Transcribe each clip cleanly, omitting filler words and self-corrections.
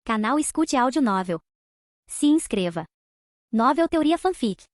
Canal Escute Áudio Novel. Se inscreva. Novel Teoria Fanfic.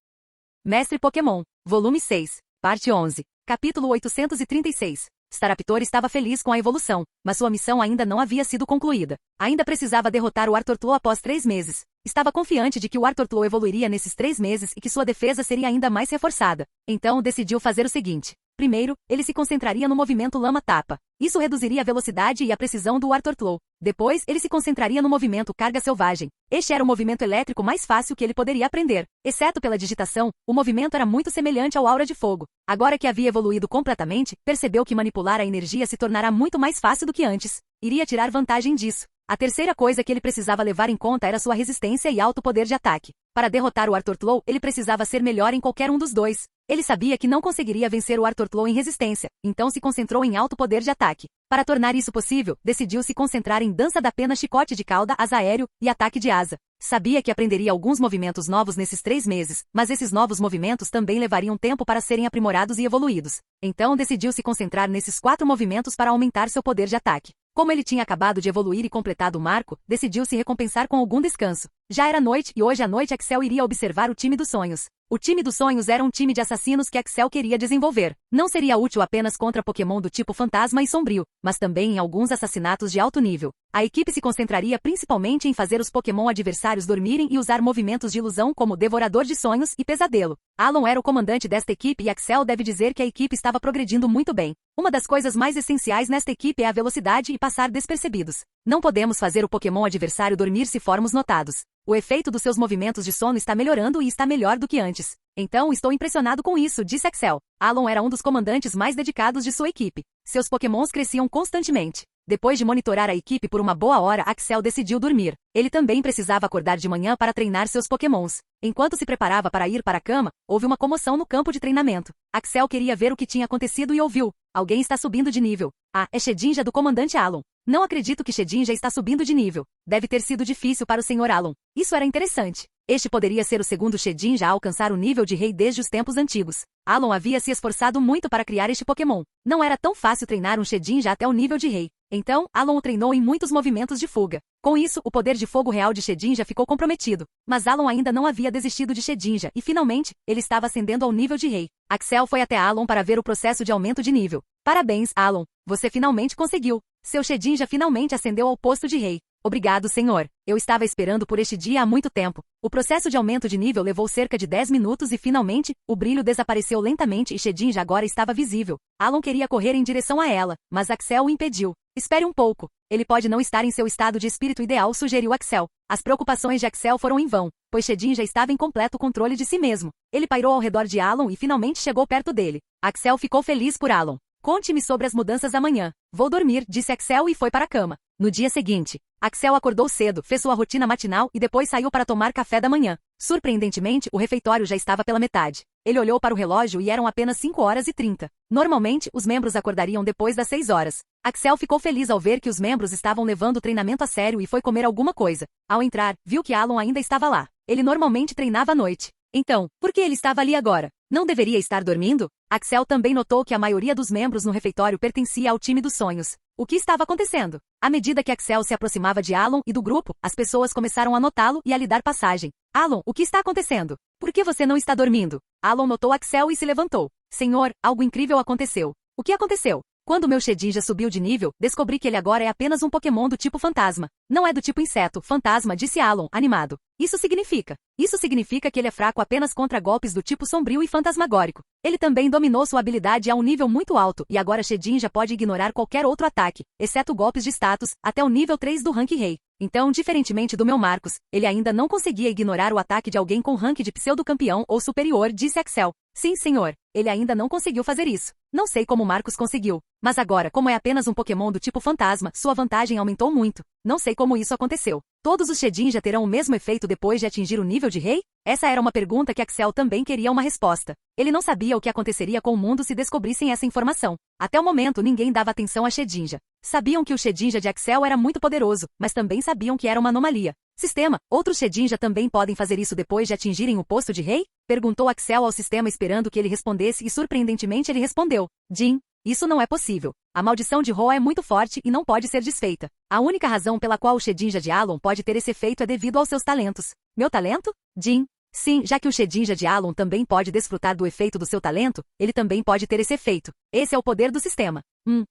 Mestre Pokémon, Volume 6, Parte 11, Capítulo 836. Staraptor estava feliz com a evolução, mas sua missão ainda não havia sido concluída. Ainda precisava derrotar o Artortlo após 3 meses. Estava confiante de que o Artortlo evoluiria nesses 3 meses e que sua defesa seria ainda mais reforçada. Então decidiu fazer o seguinte. Primeiro, ele se concentraria no movimento Lama-Tapa. Isso reduziria a velocidade e a precisão do Artortlo. Depois, ele se concentraria no movimento Carga Selvagem. Este era o movimento elétrico mais fácil que ele poderia aprender. Exceto pela digitação, o movimento era muito semelhante ao Aura de Fogo. Agora que havia evoluído completamente, percebeu que manipular a energia se tornará muito mais fácil do que antes. Iria tirar vantagem disso. A terceira coisa que ele precisava levar em conta era sua resistência e alto poder de ataque. Para derrotar o Artortlo, ele precisava ser melhor em qualquer um dos dois. Ele sabia que não conseguiria vencer o Artortlo em resistência, então se concentrou em alto poder de ataque. Para tornar isso possível, decidiu se concentrar em Dança da Pena, Chicote de Cauda, Asa Aéreo e Ataque de Asa. Sabia que aprenderia alguns movimentos novos nesses 3 meses, mas esses novos movimentos também levariam tempo para serem aprimorados e evoluídos. Então decidiu se concentrar nesses 4 movimentos para aumentar seu poder de ataque. Como ele tinha acabado de evoluir e completado o marco, decidiu se recompensar com algum descanso. Já era noite e hoje à noite Axel iria observar o time dos sonhos. O time dos sonhos era um time de assassinos que Axel queria desenvolver. Não seria útil apenas contra Pokémon do tipo fantasma e sombrio, mas também em alguns assassinatos de alto nível. A equipe se concentraria principalmente em fazer os Pokémon adversários dormirem e usar movimentos de ilusão como Devorador de Sonhos e Pesadelo. Alon era o comandante desta equipe e Axel deve dizer que a equipe estava progredindo muito bem. Uma das coisas mais essenciais nesta equipe é a velocidade e passar despercebidos. Não podemos fazer o Pokémon adversário dormir se formos notados. O efeito dos seus movimentos de sono está melhorando e está melhor do que antes. Então estou impressionado com isso, disse Axel. Alon era um dos comandantes mais dedicados de sua equipe. Seus Pokémons cresciam constantemente. Depois de monitorar a equipe por uma boa hora, Axel decidiu dormir. Ele também precisava acordar de manhã para treinar seus Pokémons. Enquanto se preparava para ir para a cama, houve uma comoção no campo de treinamento. Axel queria ver o que tinha acontecido e ouviu. Alguém está subindo de nível. Ah, é Shedinja do comandante Alon. Não acredito que Shedinja está subindo de nível. Deve ter sido difícil para o Sr. Alon. Isso era interessante. Este poderia ser o segundo Shedinja a alcançar o nível de rei desde os tempos antigos. Alon havia se esforçado muito para criar este Pokémon. Não era tão fácil treinar um Shedinja até o nível de rei. Então, Alon o treinou em muitos movimentos de fuga. Com isso, o poder de fogo real de Shedinja ficou comprometido. Mas Alon ainda não havia desistido de Shedinja e, finalmente, ele estava ascendendo ao nível de rei. Axel foi até Alon para ver o processo de aumento de nível. Parabéns, Alon. Você finalmente conseguiu. Seu Shedinja finalmente ascendeu ao posto de rei. Obrigado, senhor. Eu estava esperando por este dia há muito tempo. O processo de aumento de nível levou cerca de 10 minutos e, finalmente, o brilho desapareceu lentamente e Shedinja agora estava visível. Alon queria correr em direção a ela, mas Axel o impediu. Espere um pouco. Ele pode não estar em seu estado de espírito ideal, sugeriu Axel. As preocupações de Axel foram em vão, pois Shedinja estava em completo controle de si mesmo. Ele pairou ao redor de Alon e finalmente chegou perto dele. Axel ficou feliz por Alon. Conte-me sobre as mudanças amanhã. Vou dormir, disse Axel e foi para a cama. No dia seguinte, Axel acordou cedo, fez sua rotina matinal e depois saiu para tomar café da manhã. Surpreendentemente, o refeitório já estava pela metade. Ele olhou para o relógio e eram apenas 5h30. Normalmente, os membros acordariam depois das 6h. Axel ficou feliz ao ver que os membros estavam levando o treinamento a sério e foi comer alguma coisa. Ao entrar, viu que Alon ainda estava lá. Ele normalmente treinava à noite. Então, por que ele estava ali agora? Não deveria estar dormindo? Axel também notou que a maioria dos membros no refeitório pertencia ao time dos sonhos. O que estava acontecendo? À medida que Axel se aproximava de Alon e do grupo, as pessoas começaram a notá-lo e a lhe dar passagem. Alon, o que está acontecendo? Por que você não está dormindo? Alon notou Axel e se levantou. Senhor, algo incrível aconteceu. O que aconteceu? Quando meu Shedinja subiu de nível, descobri que ele agora é apenas um Pokémon do tipo fantasma. Não é do tipo inseto, fantasma, disse Alon, animado. Isso significa que ele é fraco apenas contra golpes do tipo sombrio e fantasmagórico. Ele também dominou sua habilidade a um nível muito alto e agora Shedinja pode ignorar qualquer outro ataque, exceto golpes de status, até o nível 3 do rank rei. Então, diferentemente do meu Marcos, ele ainda não conseguia ignorar o ataque de alguém com rank de pseudo-campeão ou superior, disse Axel. Sim, senhor. Ele ainda não conseguiu fazer isso. Não sei como Marcos conseguiu. Mas agora, como é apenas um Pokémon do tipo fantasma, sua vantagem aumentou muito. Não sei como isso aconteceu. Todos os Shedinja terão o mesmo efeito depois de atingir o nível de rei? Essa era uma pergunta que Axel também queria uma resposta. Ele não sabia o que aconteceria com o mundo se descobrissem essa informação. Até o momento ninguém dava atenção a Shedinja. Sabiam que o Shedinja de Axel era muito poderoso, mas também sabiam que era uma anomalia. Sistema, outros Shedinja também podem fazer isso depois de atingirem o posto de rei? Perguntou Axel ao sistema esperando que ele respondesse e surpreendentemente ele respondeu. Jin, Isso não é possível. A maldição de Roa é muito forte e não pode ser desfeita. A única razão pela qual o Shedinja de Alon pode ter esse efeito é devido aos seus talentos. Meu talento? Jin. Sim, já que o Shedinja de Alon também pode desfrutar do efeito do seu talento, ele também pode ter esse efeito. Esse é o poder do sistema.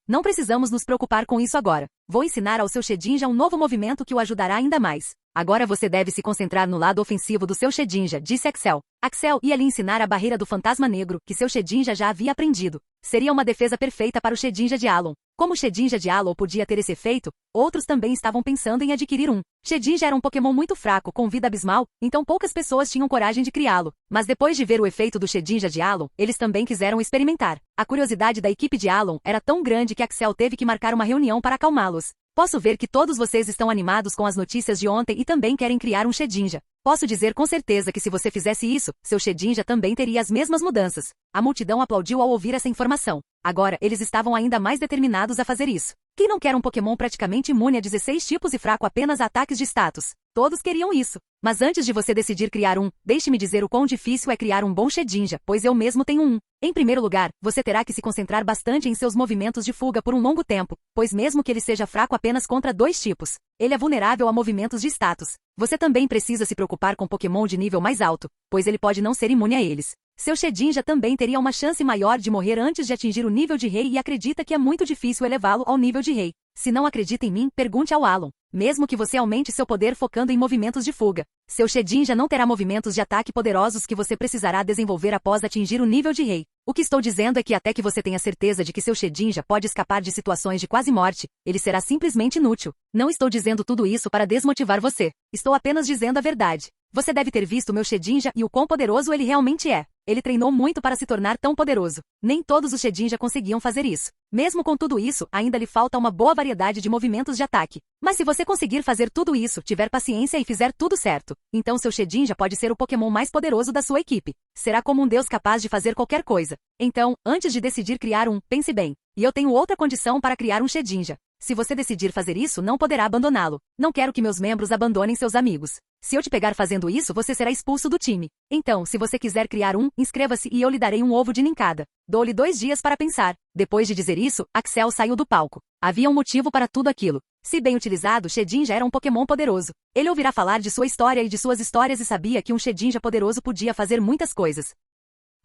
Não precisamos nos preocupar com isso agora. Vou ensinar ao seu Shedinja um novo movimento que o ajudará ainda mais. Agora você deve se concentrar no lado ofensivo do seu Shedinja, disse Axel. Axel ia lhe ensinar a barreira do fantasma negro, que seu Shedinja já havia aprendido. Seria uma defesa perfeita para o Shedinja de Alon. Como o Shedinja de Alon podia ter esse efeito, outros também estavam pensando em adquirir um. Shedinja era um Pokémon muito fraco, com vida abismal, então poucas pessoas tinham coragem de criá-lo. Mas depois de ver o efeito do Shedinja de Alon, eles também quiseram experimentar. A curiosidade da equipe de Alon era tão grande que Axel teve que marcar uma reunião para acalmá-los. Posso ver que todos vocês estão animados com as notícias de ontem e também querem criar um Shedinja. Posso dizer com certeza que se você fizesse isso, seu Shedinja também teria as mesmas mudanças. A multidão aplaudiu ao ouvir essa informação. Agora, eles estavam ainda mais determinados a fazer isso. Quem não quer um Pokémon praticamente imune a 16 tipos e fraco apenas a ataques de status? Todos queriam isso. Mas antes de você decidir criar um, deixe-me dizer o quão difícil é criar um bom Shedinja, pois eu mesmo tenho um. Em primeiro lugar, você terá que se concentrar bastante em seus movimentos de fuga por um longo tempo, pois mesmo que ele seja fraco apenas contra 2 tipos, ele é vulnerável a movimentos de status. Você também precisa se preocupar com Pokémon de nível mais alto, pois ele pode não ser imune a eles. Seu Shedinja também teria uma chance maior de morrer antes de atingir o nível de rei e acredita que é muito difícil elevá-lo ao nível de rei. Se não acredita em mim, pergunte ao Alon. Mesmo que você aumente seu poder focando em movimentos de fuga, seu Shedinja não terá movimentos de ataque poderosos que você precisará desenvolver após atingir o nível de rei. O que estou dizendo é que até que você tenha certeza de que seu Shedinja pode escapar de situações de quase morte, ele será simplesmente inútil. Não estou dizendo tudo isso para desmotivar você. Estou apenas dizendo a verdade. Você deve ter visto meu Shedinja e o quão poderoso ele realmente é. Ele treinou muito para se tornar tão poderoso. Nem todos os Shedinja conseguiam fazer isso. Mesmo com tudo isso, ainda lhe falta uma boa variedade de movimentos de ataque. Mas se você conseguir fazer tudo isso, tiver paciência e fizer tudo certo, então seu Shedinja pode ser o Pokémon mais poderoso da sua equipe. Será como um deus capaz de fazer qualquer coisa. Então, antes de decidir criar um, pense bem. E eu tenho outra condição para criar um Shedinja. Se você decidir fazer isso, não poderá abandoná-lo. Não quero que meus membros abandonem seus amigos. Se eu te pegar fazendo isso, você será expulso do time. Então, se você quiser criar um, inscreva-se e eu lhe darei um ovo de nincada. Dou-lhe 2 dias para pensar. Depois de dizer isso, Axel saiu do palco. Havia um motivo para tudo aquilo. Se bem utilizado, Shedinja era um Pokémon poderoso. Ele ouvirá falar de sua história e de suas histórias e sabia que um Shedinja poderoso podia fazer muitas coisas.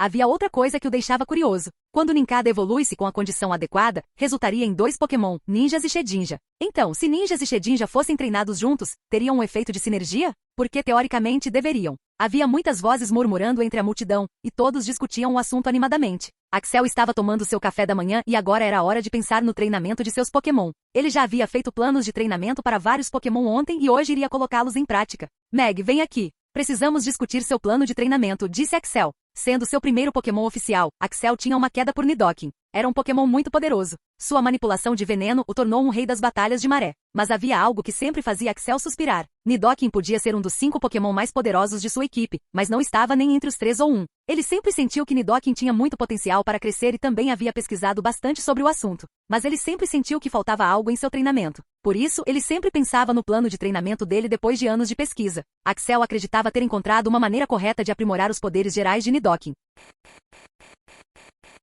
Havia outra coisa que o deixava curioso. Quando Nincada evoluísse com a condição adequada, resultaria em 2 Pokémon, Ninjas e Shedinja. Então, se Ninjas e Shedinja fossem treinados juntos, teriam um efeito de sinergia? Porque teoricamente deveriam. Havia muitas vozes murmurando entre a multidão, e todos discutiam o assunto animadamente. Axel estava tomando seu café da manhã e agora era hora de pensar no treinamento de seus Pokémon. Ele já havia feito planos de treinamento para vários Pokémon ontem e hoje iria colocá-los em prática. Meg, vem aqui. Precisamos discutir seu plano de treinamento, disse Axel. Sendo seu primeiro Pokémon oficial, Axel tinha uma queda por Nidoking. Era um Pokémon muito poderoso. Sua manipulação de veneno o tornou um rei das batalhas de maré. Mas havia algo que sempre fazia Axel suspirar. Nidoking podia ser um dos 5 Pokémon mais poderosos de sua equipe, mas não estava nem entre os 3 ou 1. Ele sempre sentiu que Nidoking tinha muito potencial para crescer e também havia pesquisado bastante sobre o assunto. Mas ele sempre sentiu que faltava algo em seu treinamento. Por isso, ele sempre pensava no plano de treinamento dele depois de anos de pesquisa. Axel acreditava ter encontrado uma maneira correta de aprimorar os poderes gerais de Nidoking.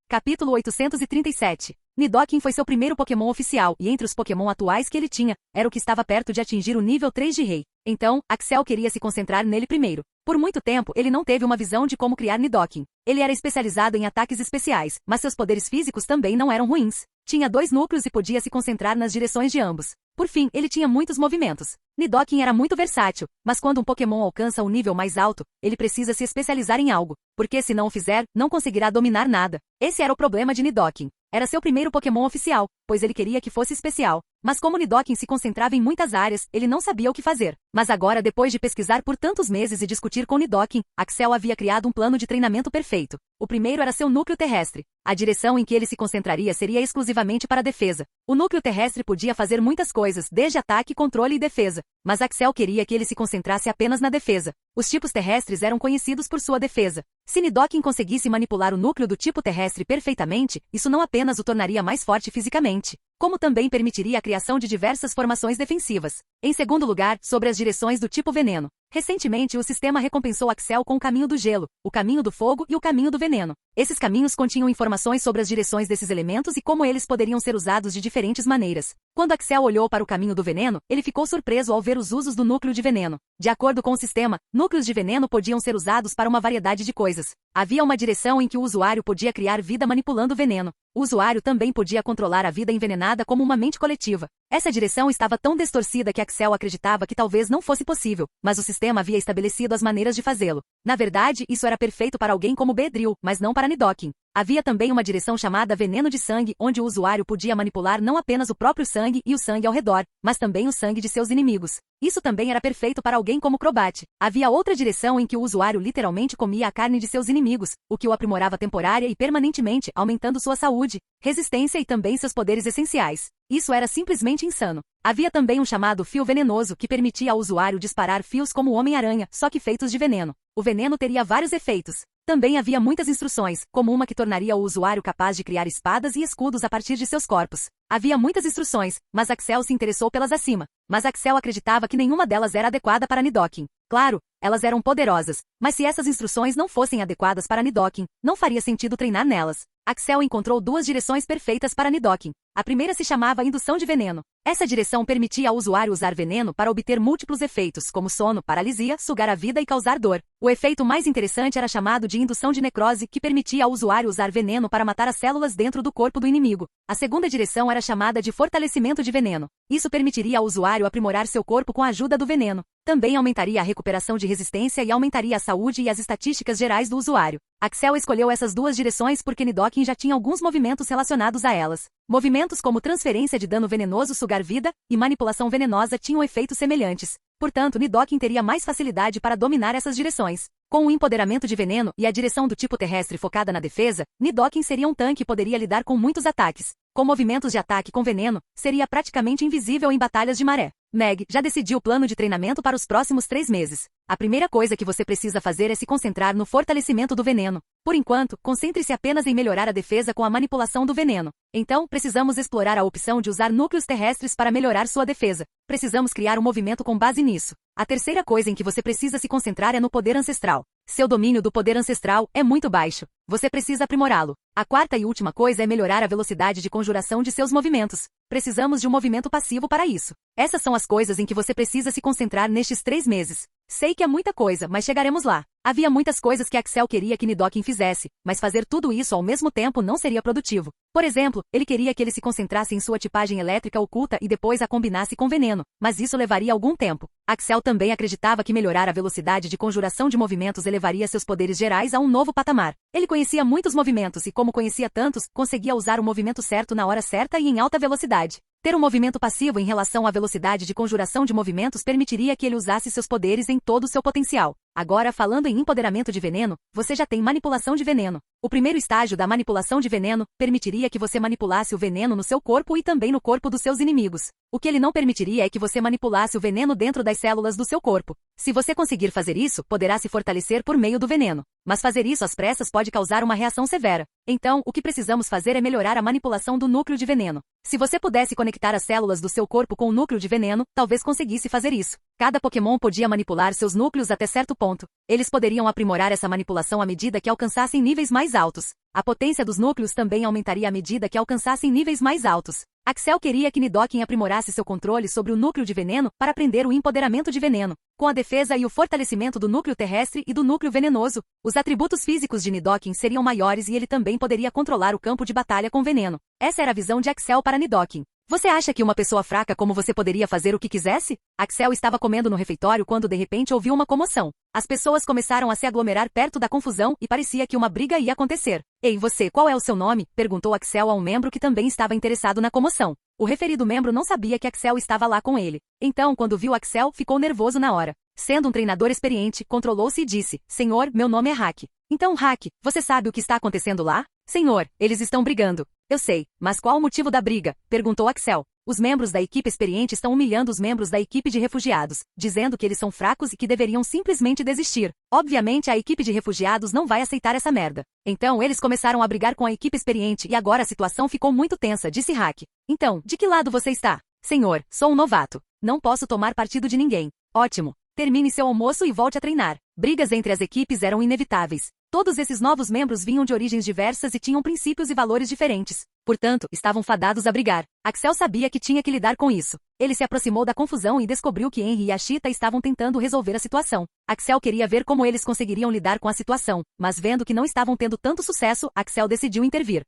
Capítulo 837. Nidoking foi seu primeiro Pokémon oficial, e entre os Pokémon atuais que ele tinha, era o que estava perto de atingir o nível 3 de rei. Então, Axel queria se concentrar nele primeiro. Por muito tempo, ele não teve uma visão de como criar Nidoking. Ele era especializado em ataques especiais, mas seus poderes físicos também não eram ruins. Tinha 2 núcleos e podia se concentrar nas direções de ambos. Por fim, ele tinha muitos movimentos. Nidoking era muito versátil, mas quando um Pokémon alcança um nível mais alto, ele precisa se especializar em algo, porque se não o fizer, não conseguirá dominar nada. Esse era o problema de Nidoking. Era seu primeiro Pokémon oficial, pois ele queria que fosse especial. Mas como Nidoking se concentrava em muitas áreas, ele não sabia o que fazer. Mas agora, depois de pesquisar por tantos meses e discutir com Nidoking, Axel havia criado um plano de treinamento perfeito. O primeiro era seu núcleo terrestre. A direção em que ele se concentraria seria exclusivamente para a defesa. O núcleo terrestre podia fazer muitas coisas, desde ataque, controle e defesa. Mas Axel queria que ele se concentrasse apenas na defesa. Os tipos terrestres eram conhecidos por sua defesa. Se Nidoking conseguisse manipular o núcleo do tipo terrestre perfeitamente, isso não apenas o tornaria mais forte fisicamente, como também permitiria a criação de diversas formações defensivas. Em segundo lugar, sobre as direções do tipo veneno. Recentemente, o sistema recompensou Axel com o caminho do gelo, o caminho do fogo e o caminho do veneno. Esses caminhos continham informações sobre as direções desses elementos e como eles poderiam ser usados de diferentes maneiras. Quando Axel olhou para o caminho do veneno, ele ficou surpreso ao ver os usos do núcleo de veneno. De acordo com o sistema, núcleos de veneno podiam ser usados para uma variedade de coisas. Havia uma direção em que o usuário podia criar vida manipulando o veneno. O usuário também podia controlar a vida envenenada como uma mente coletiva. Essa direção estava tão distorcida que Axel acreditava que talvez não fosse possível, mas o sistema havia estabelecido as maneiras de fazê-lo. Na verdade, isso era perfeito para alguém como Beedrill, mas não para Nidoking. Havia também uma direção chamada veneno de sangue, onde o usuário podia manipular não apenas o próprio sangue e o sangue ao redor, mas também o sangue de seus inimigos. Isso também era perfeito para alguém como Crobat. Havia outra direção em que o usuário literalmente comia a carne de seus inimigos, o que o aprimorava temporária e permanentemente, aumentando sua saúde, resistência e também seus poderes essenciais. Isso era simplesmente insano. Havia também um chamado fio venenoso que permitia ao usuário disparar fios como o Homem-Aranha, só que feitos de veneno. O veneno teria vários efeitos. Também havia muitas instruções, como uma que tornaria o usuário capaz de criar espadas e escudos a partir de seus corpos. Havia muitas instruções, mas Axel se interessou pelas acima. Mas Axel acreditava que nenhuma delas era adequada para Nidoking. Claro, elas eram poderosas, mas se essas instruções não fossem adequadas para Nidoking, não faria sentido treinar nelas. Axel encontrou duas direções perfeitas para Nidoking. A primeira se chamava indução de veneno. Essa direção permitia ao usuário usar veneno para obter múltiplos efeitos, como sono, paralisia, sugar a vida e causar dor. O efeito mais interessante era chamado de indução de necrose, que permitia ao usuário usar veneno para matar as células dentro do corpo do inimigo. A segunda direção era chamada de fortalecimento de veneno. Isso permitiria ao usuário aprimorar seu corpo com a ajuda do veneno. Também aumentaria a recuperação de resistência e aumentaria a saúde e as estatísticas gerais do usuário. Axel escolheu essas duas direções porque Nidoking já tinha alguns movimentos relacionados a elas. Movimentos como transferência de dano venenoso, sugar vida, e manipulação venenosa tinham efeitos semelhantes. Portanto, Nidoking teria mais facilidade para dominar essas direções. Com o empoderamento de veneno e a direção do tipo terrestre focada na defesa, Nidoking seria um tanque e poderia lidar com muitos ataques. Com movimentos de ataque com veneno, seria praticamente invisível em batalhas de maré. Meg já decidiu o plano de treinamento para os próximos 3 meses. A primeira coisa que você precisa fazer é se concentrar no fortalecimento do veneno. Por enquanto, concentre-se apenas em melhorar a defesa com a manipulação do veneno. Então, precisamos explorar a opção de usar núcleos terrestres para melhorar sua defesa. Precisamos criar um movimento com base nisso. A terceira coisa em que você precisa se concentrar é no poder ancestral. Seu domínio do poder ancestral é muito baixo. Você precisa aprimorá-lo. A quarta e última coisa é melhorar a velocidade de conjuração de seus movimentos. Precisamos de um movimento passivo para isso. Essas são as coisas em que você precisa se concentrar nestes 3 meses. Sei que é muita coisa, mas chegaremos lá. Havia muitas coisas que Axel queria que Nidoking fizesse, mas fazer tudo isso ao mesmo tempo não seria produtivo. Por exemplo, ele queria que ele se concentrasse em sua tipagem elétrica oculta e depois a combinasse com veneno, mas isso levaria algum tempo. Axel também acreditava que melhorar a velocidade de conjuração de movimentos elevaria seus poderes gerais a um novo patamar. Ele conhecia muitos movimentos e, como conhecia tantos, conseguia usar o movimento certo na hora certa e em alta velocidade. Ter um movimento passivo em relação à velocidade de conjuração de movimentos permitiria que ele usasse seus poderes em todo o seu potencial. Agora, falando em empoderamento de veneno, você já tem manipulação de veneno. O primeiro estágio da manipulação de veneno permitiria que você manipulasse o veneno no seu corpo e também no corpo dos seus inimigos. O que ele não permitiria é que você manipulasse o veneno dentro das células do seu corpo. Se você conseguir fazer isso, poderá se fortalecer por meio do veneno. Mas fazer isso às pressas pode causar uma reação severa. Então, o que precisamos fazer é melhorar a manipulação do núcleo de veneno. Se você pudesse conectar as células do seu corpo com o núcleo de veneno, talvez conseguisse fazer isso. Cada Pokémon podia manipular seus núcleos até certo ponto. Eles poderiam aprimorar essa manipulação à medida que alcançassem níveis mais altos. A potência dos núcleos também aumentaria à medida que alcançassem níveis mais altos. Axel queria que Nidoking aprimorasse seu controle sobre o núcleo de veneno para aprender o empoderamento de veneno. Com a defesa e o fortalecimento do núcleo terrestre e do núcleo venenoso, os atributos físicos de Nidoking seriam maiores e ele também poderia controlar o campo de batalha com veneno. Essa era a visão de Axel para Nidoking. Você acha que uma pessoa fraca como você poderia fazer o que quisesse? Axel estava comendo no refeitório quando de repente ouviu uma comoção. As pessoas começaram a se aglomerar perto da confusão e parecia que uma briga ia acontecer. Ei, você, qual é o seu nome? Perguntou Axel a um membro que também estava interessado na comoção. O referido membro não sabia que Axel estava lá com ele. Então, quando viu Axel, ficou nervoso na hora. Sendo um treinador experiente, controlou-se e disse: Senhor, meu nome é Hack. Então, Hack, você sabe o que está acontecendo lá? Senhor, eles estão brigando. Eu sei, mas qual o motivo da briga? Perguntou Axel. Os membros da equipe experiente estão humilhando os membros da equipe de refugiados, dizendo que eles são fracos e que deveriam simplesmente desistir. Obviamente a equipe de refugiados não vai aceitar essa merda. Então eles começaram a brigar com a equipe experiente e agora a situação ficou muito tensa, disse Hack. Então, de que lado você está? Senhor, sou um novato. Não posso tomar partido de ninguém. Ótimo. Termine seu almoço e volte a treinar. Brigas entre as equipes eram inevitáveis. Todos esses novos membros vinham de origens diversas e tinham princípios e valores diferentes. Portanto, estavam fadados a brigar. Axel sabia que tinha que lidar com isso. Ele se aproximou da confusão e descobriu que Henry e Ashita estavam tentando resolver a situação. Axel queria ver como eles conseguiriam lidar com a situação, mas vendo que não estavam tendo tanto sucesso, Axel decidiu intervir.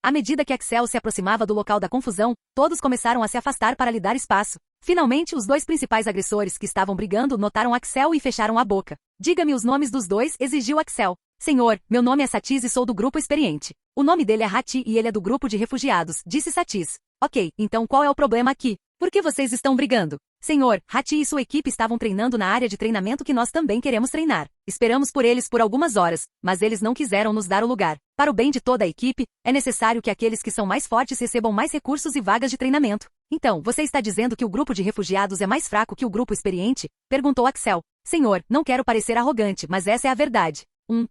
À medida que Axel se aproximava do local da confusão, todos começaram a se afastar para lhe dar espaço. Finalmente, os dois principais agressores que estavam brigando notaram Axel e fecharam a boca. Diga-me os nomes dos dois, exigiu Axel. Senhor, meu nome é Satiz e sou do grupo experiente. O nome dele é Hati e ele é do grupo de refugiados, disse Satiz. Ok, então qual é o problema aqui? Por que vocês estão brigando? Senhor, Hati e sua equipe estavam treinando na área de treinamento que nós também queremos treinar. Esperamos por eles por algumas horas, mas eles não quiseram nos dar o lugar. Para o bem de toda a equipe, é necessário que aqueles que são mais fortes recebam mais recursos e vagas de treinamento. Então, você está dizendo que o grupo de refugiados é mais fraco que o grupo experiente? Perguntou Axel. Senhor, não quero parecer arrogante, mas essa é a verdade.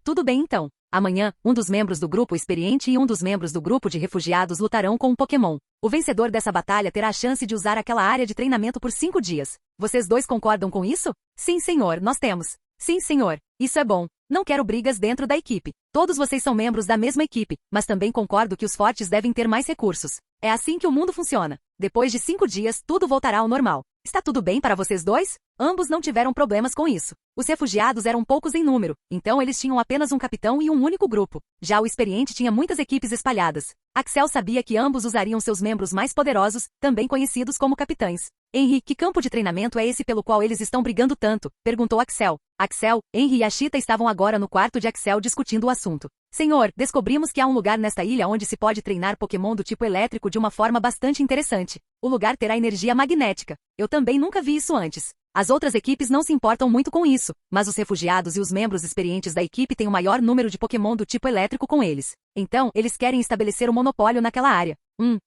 Tudo bem então. Amanhã, um dos membros do grupo experiente e um dos membros do grupo de refugiados lutarão com um Pokémon. O vencedor dessa batalha terá a chance de usar aquela área de treinamento por 5 dias. Vocês dois concordam com isso? Sim, senhor, nós temos. Sim, senhor. Isso é bom. Não quero brigas dentro da equipe. Todos vocês são membros da mesma equipe, mas também concordo que os fortes devem ter mais recursos. É assim que o mundo funciona. Depois de 5 dias, tudo voltará ao normal. Está tudo bem para vocês dois? Ambos não tiveram problemas com isso. Os refugiados eram poucos em número, então eles tinham apenas um capitão e um único grupo. Já o experiente tinha muitas equipes espalhadas. Axel sabia que ambos usariam seus membros mais poderosos, também conhecidos como capitães. Henry, que campo de treinamento é esse pelo qual eles estão brigando tanto? Perguntou Axel. Axel, Henry e Ashita estavam agora no quarto de Axel discutindo o assunto. Senhor, descobrimos que há um lugar nesta ilha onde se pode treinar Pokémon do tipo elétrico de uma forma bastante interessante. O lugar terá energia magnética. Eu também nunca vi isso antes. As outras equipes não se importam muito com isso, mas os refugiados e os membros experientes da equipe têm o maior número de Pokémon do tipo elétrico com eles. Então, eles querem estabelecer um monopólio naquela área.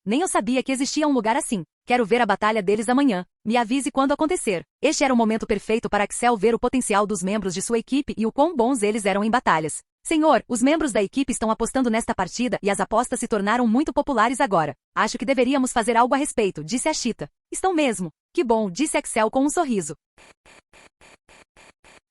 Nem eu sabia que existia um lugar assim. Quero ver a batalha deles amanhã. Me avise quando acontecer. Este era o momento perfeito para Axel ver o potencial dos membros de sua equipe e o quão bons eles eram em batalhas. Senhor, os membros da equipe estão apostando nesta partida e as apostas se tornaram muito populares agora. Acho que deveríamos fazer algo a respeito, disse Ashita. Estão mesmo. Que bom, disse Axel com um sorriso.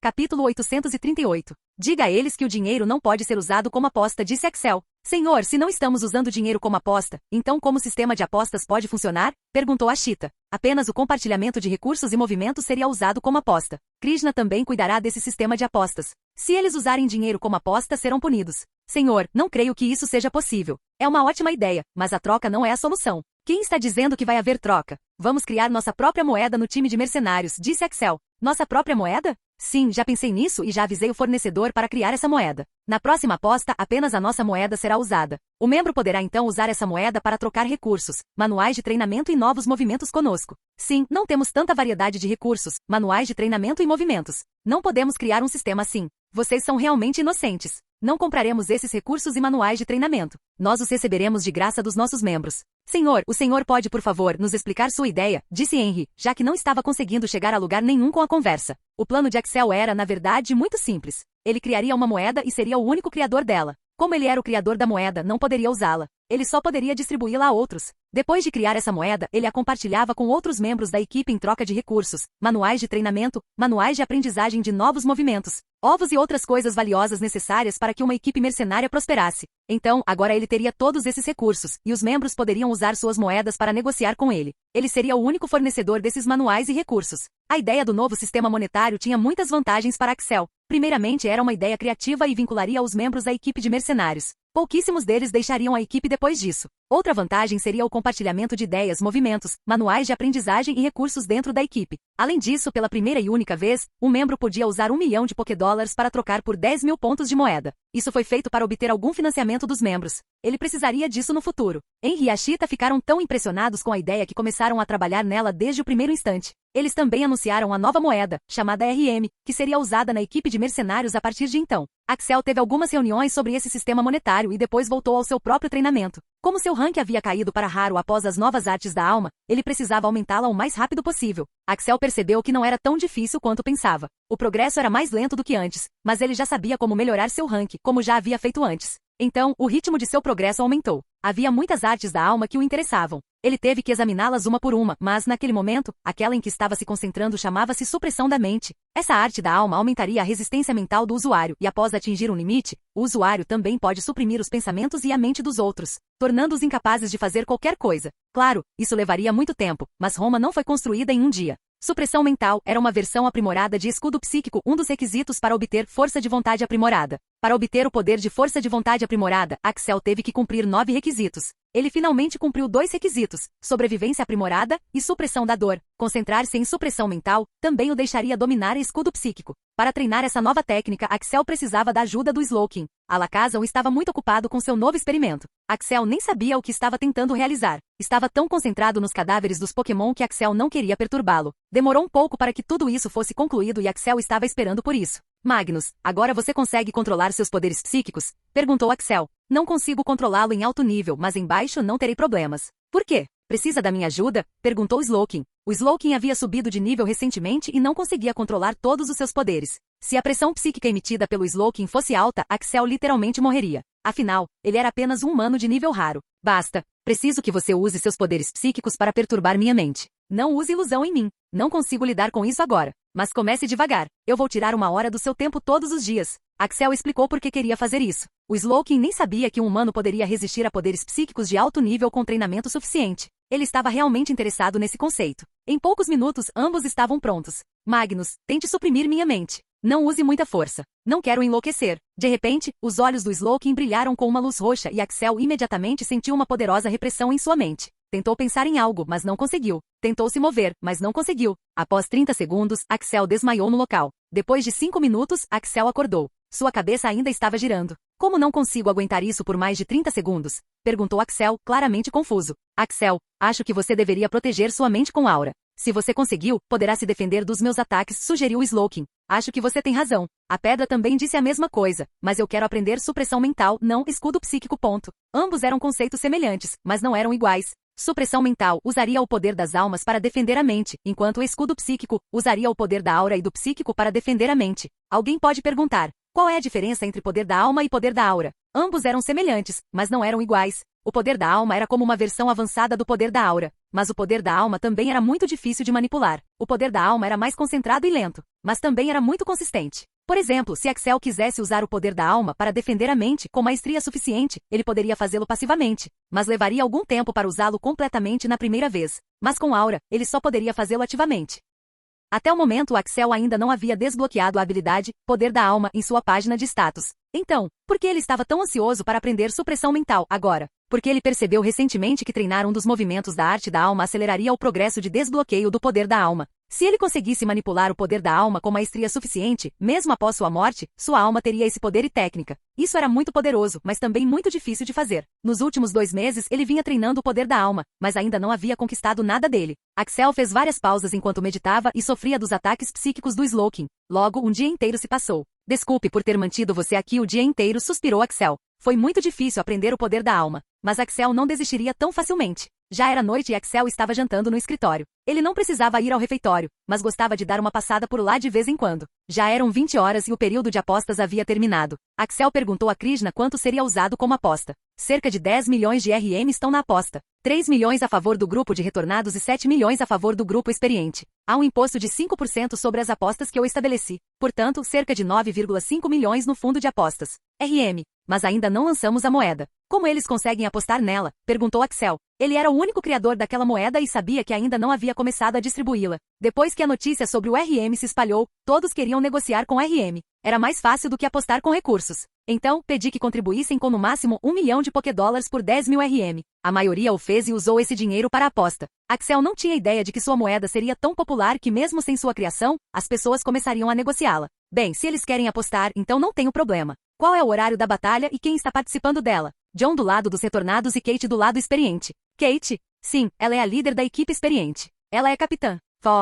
Capítulo 838. Diga a eles que o dinheiro não pode ser usado como aposta, disse Axel. Senhor, se não estamos usando dinheiro como aposta, então como o sistema de apostas pode funcionar? Perguntou Ashita. Apenas o compartilhamento de recursos e movimentos seria usado como aposta. Krishna também cuidará desse sistema de apostas. Se eles usarem dinheiro como aposta, serão punidos. Senhor, não creio que isso seja possível. É uma ótima ideia, mas a troca não é a solução. Quem está dizendo que vai haver troca? Vamos criar nossa própria moeda no time de mercenários, disse Axel. Nossa própria moeda? Sim, já pensei nisso e já avisei o fornecedor para criar essa moeda. Na próxima aposta, apenas a nossa moeda será usada. O membro poderá então usar essa moeda para trocar recursos, manuais de treinamento e novos movimentos conosco. Sim, não temos tanta variedade de recursos, manuais de treinamento e movimentos. Não podemos criar um sistema assim. Vocês são realmente inocentes. Não compraremos esses recursos e manuais de treinamento. Nós os receberemos de graça dos nossos membros. Senhor, o senhor pode, por favor, nos explicar sua ideia, disse Henry, já que não estava conseguindo chegar a lugar nenhum com a conversa. O plano de Axel era, na verdade, muito simples. Ele criaria uma moeda e seria o único criador dela. Como ele era o criador da moeda, não poderia usá-la. Ele só poderia distribuí-la a outros. Depois de criar essa moeda, ele a compartilhava com outros membros da equipe em troca de recursos, manuais de treinamento, manuais de aprendizagem de novos movimentos, ovos e outras coisas valiosas necessárias para que uma equipe mercenária prosperasse. Então, agora ele teria todos esses recursos, e os membros poderiam usar suas moedas para negociar com ele. Ele seria o único fornecedor desses manuais e recursos. A ideia do novo sistema monetário tinha muitas vantagens para Axel. Primeiramente, era uma ideia criativa e vincularia os membros da equipe de mercenários. Pouquíssimos deles deixariam a equipe depois disso. Outra vantagem seria o compartilhamento de ideias, movimentos, manuais de aprendizagem e recursos dentro da equipe. Além disso, pela primeira e única vez, um membro podia usar 1 milhão de Pokédólares para trocar por 10 mil pontos de moeda. Isso foi feito para obter algum financiamento dos membros. Ele precisaria disso no futuro. Henry e Ashita ficaram tão impressionados com a ideia que começaram a trabalhar nela desde o primeiro instante. Eles também anunciaram a nova moeda, chamada RM, que seria usada na equipe de mercenários a partir de então. Axel teve algumas reuniões sobre esse sistema monetário e depois voltou ao seu próprio treinamento. Como seu rank havia caído para raro após as novas artes da alma, ele precisava aumentá-la o mais rápido possível. Axel percebeu que não era tão difícil quanto pensava. O progresso era mais lento do que antes, mas ele já sabia como melhorar seu rank, como já havia feito antes. Então, o ritmo de seu progresso aumentou. Havia muitas artes da alma que o interessavam. Ele teve que examiná-las uma por uma, mas naquele momento, aquela em que estava se concentrando chamava-se supressão da mente. Essa arte da alma aumentaria a resistência mental do usuário e após atingir um limite, o usuário também pode suprimir os pensamentos e a mente dos outros, tornando-os incapazes de fazer qualquer coisa. Claro, isso levaria muito tempo, mas Roma não foi construída em um dia. Supressão mental era uma versão aprimorada de escudo psíquico, um dos requisitos para obter força de vontade aprimorada. Para obter o poder de força de vontade aprimorada, Axel teve que cumprir 9 requisitos. Ele finalmente cumpriu 2 requisitos, sobrevivência aprimorada e supressão da dor. Concentrar-se em supressão mental também o deixaria dominar escudo psíquico. Para treinar essa nova técnica, Axel precisava da ajuda do Slowking. Alakazam estava muito ocupado com seu novo experimento. Axel nem sabia o que estava tentando realizar. Estava tão concentrado nos cadáveres dos Pokémon que Axel não queria perturbá-lo. Demorou um pouco para que tudo isso fosse concluído e Axel estava esperando por isso. Magnus, agora você consegue controlar seus poderes psíquicos? Perguntou Axel. Não consigo controlá-lo em alto nível, mas em baixo não terei problemas. Por quê? Precisa da minha ajuda? Perguntou Slowking. O Slowking havia subido de nível recentemente e não conseguia controlar todos os seus poderes. Se a pressão psíquica emitida pelo Slowking fosse alta, Axel literalmente morreria. Afinal, ele era apenas um humano de nível raro. Basta. Preciso que você use seus poderes psíquicos para perturbar minha mente. Não use ilusão em mim. Não consigo lidar com isso agora. Mas comece devagar. Eu vou tirar 1 hora do seu tempo todos os dias. Axel explicou por que queria fazer isso. O Slowking nem sabia que um humano poderia resistir a poderes psíquicos de alto nível com treinamento suficiente. Ele estava realmente interessado nesse conceito. Em poucos minutos, ambos estavam prontos. Magnus, tente suprimir minha mente. Não use muita força. Não quero enlouquecer. De repente, os olhos do Slowking brilharam com uma luz roxa e Axel imediatamente sentiu uma poderosa repressão em sua mente. Tentou pensar em algo, mas não conseguiu. Tentou se mover, mas não conseguiu. Após 30 segundos, Axel desmaiou no local. Depois de 5 minutos, Axel acordou. Sua cabeça ainda estava girando. Como não consigo aguentar isso por mais de 30 segundos? Perguntou Axel, claramente confuso. Axel, acho que você deveria proteger sua mente com aura. Se você conseguiu, poderá se defender dos meus ataques, sugeriu Slowking. Acho que você tem razão. A pedra também disse a mesma coisa, mas eu quero aprender supressão mental, não escudo psíquico. Ambos eram conceitos semelhantes, mas não eram iguais. Supressão mental usaria o poder das almas para defender a mente, enquanto o escudo psíquico usaria o poder da aura e do psíquico para defender a mente. Alguém pode perguntar, qual é a diferença entre poder da alma e poder da aura? Ambos eram semelhantes, mas não eram iguais. O poder da alma era como uma versão avançada do poder da aura, mas o poder da alma também era muito difícil de manipular. O poder da alma era mais concentrado e lento, mas também era muito consistente. Por exemplo, se Axel quisesse usar o poder da alma para defender a mente com maestria suficiente, ele poderia fazê-lo passivamente, mas levaria algum tempo para usá-lo completamente na primeira vez. Mas com aura, ele só poderia fazê-lo ativamente. Até o momento, Axel ainda não havia desbloqueado a habilidade Poder da Alma em sua página de status. Então, por que ele estava tão ansioso para aprender supressão mental agora? Porque ele percebeu recentemente que treinar um dos movimentos da arte da alma aceleraria o progresso de desbloqueio do poder da alma. Se ele conseguisse manipular o poder da alma com maestria suficiente, mesmo após sua morte, sua alma teria esse poder e técnica. Isso era muito poderoso, mas também muito difícil de fazer. Nos últimos 2 meses, ele vinha treinando o poder da alma, mas ainda não havia conquistado nada dele. Axel fez várias pausas enquanto meditava e sofria dos ataques psíquicos do Slowking. Logo, um dia inteiro se passou. Desculpe por ter mantido você aqui o dia inteiro, suspirou Axel. Foi muito difícil aprender o poder da alma, mas Axel não desistiria tão facilmente. Já era noite e Axel estava jantando no escritório. Ele não precisava ir ao refeitório, mas gostava de dar uma passada por lá de vez em quando. Já eram 20 horas e o período de apostas havia terminado. Axel perguntou a Krishna quanto seria usado como aposta. Cerca de 10 milhões de RM estão na aposta. 3 milhões a favor do grupo de retornados e 7 milhões a favor do grupo experiente. Há um imposto de 5% sobre as apostas que eu estabeleci. Portanto, cerca de 9,5 milhões no fundo de apostas. RM. Mas ainda não lançamos a moeda. Como eles conseguem apostar nela? Perguntou Axel. Ele era o único criador daquela moeda e sabia que ainda não havia começado a distribuí-la. Depois que a notícia sobre o RM se espalhou, todos queriam negociar com RM. Era mais fácil do que apostar com recursos. Então, pedi que contribuíssem com no máximo 1 milhão de Pokédólares por 10 mil RM. A maioria o fez e usou esse dinheiro para a aposta. Axel não tinha ideia de que sua moeda seria tão popular que mesmo sem sua criação, as pessoas começariam a negociá-la. Bem, se eles querem apostar, então não tenho problema. Qual é o horário da batalha e quem está participando dela? John do lado dos retornados e Kate do lado experiente. Kate? Sim, ela é a líder da equipe experiente. Ela é capitã.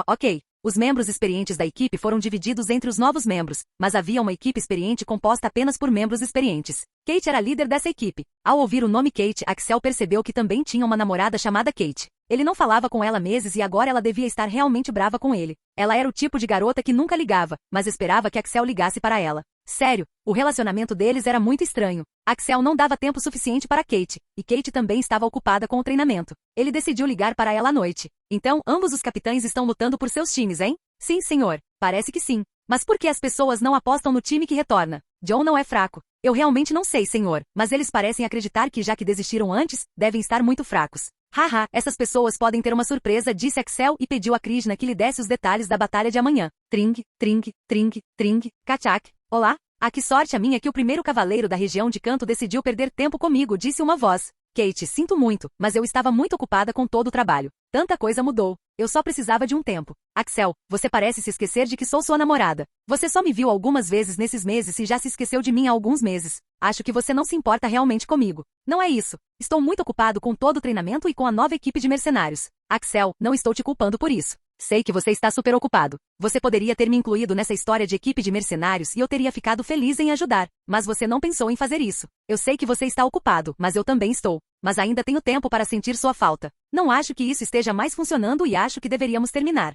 Ok. Os membros experientes da equipe foram divididos entre os novos membros, mas havia uma equipe experiente composta apenas por membros experientes. Kate era a líder dessa equipe. Ao ouvir o nome Kate, Axel percebeu que também tinha uma namorada chamada Kate. Ele não falava com ela há meses e agora ela devia estar realmente brava com ele. Ela era o tipo de garota que nunca ligava, mas esperava que Axel ligasse para ela. Sério, o relacionamento deles era muito estranho. Axel não dava tempo suficiente para Kate, e Kate também estava ocupada com o treinamento. Ele decidiu ligar para ela à noite. Então, ambos os capitães estão lutando por seus times, hein? Sim, senhor. Parece que sim. Mas por que as pessoas não apostam no time que retorna? John não é fraco. Eu realmente não sei, senhor, mas eles parecem acreditar que já que desistiram antes, devem estar muito fracos. Haha, essas pessoas podem ter uma surpresa, disse Axel e pediu a Krishna que lhe desse os detalhes da batalha de amanhã. Tring, tring, tring, tring, kachak. Olá? Ah, que sorte a minha que o primeiro cavaleiro da região de Canto decidiu perder tempo comigo, disse uma voz. Kate, sinto muito, mas eu estava muito ocupada com todo o trabalho. Tanta coisa mudou. Eu só precisava de um tempo. Axel, você parece se esquecer de que sou sua namorada. Você só me viu algumas vezes nesses meses e já se esqueceu de mim há alguns meses. Acho que você não se importa realmente comigo. Não é isso. Estou muito ocupado com todo o treinamento e com a nova equipe de mercenários. Axel, não estou te culpando por isso. Sei que você está super ocupado. Você poderia ter me incluído nessa história de equipe de mercenários e eu teria ficado feliz em ajudar. Mas você não pensou em fazer isso. Eu sei que você está ocupado, mas eu também estou. Mas ainda tenho tempo para sentir sua falta. Não acho que isso esteja mais funcionando e acho que deveríamos terminar.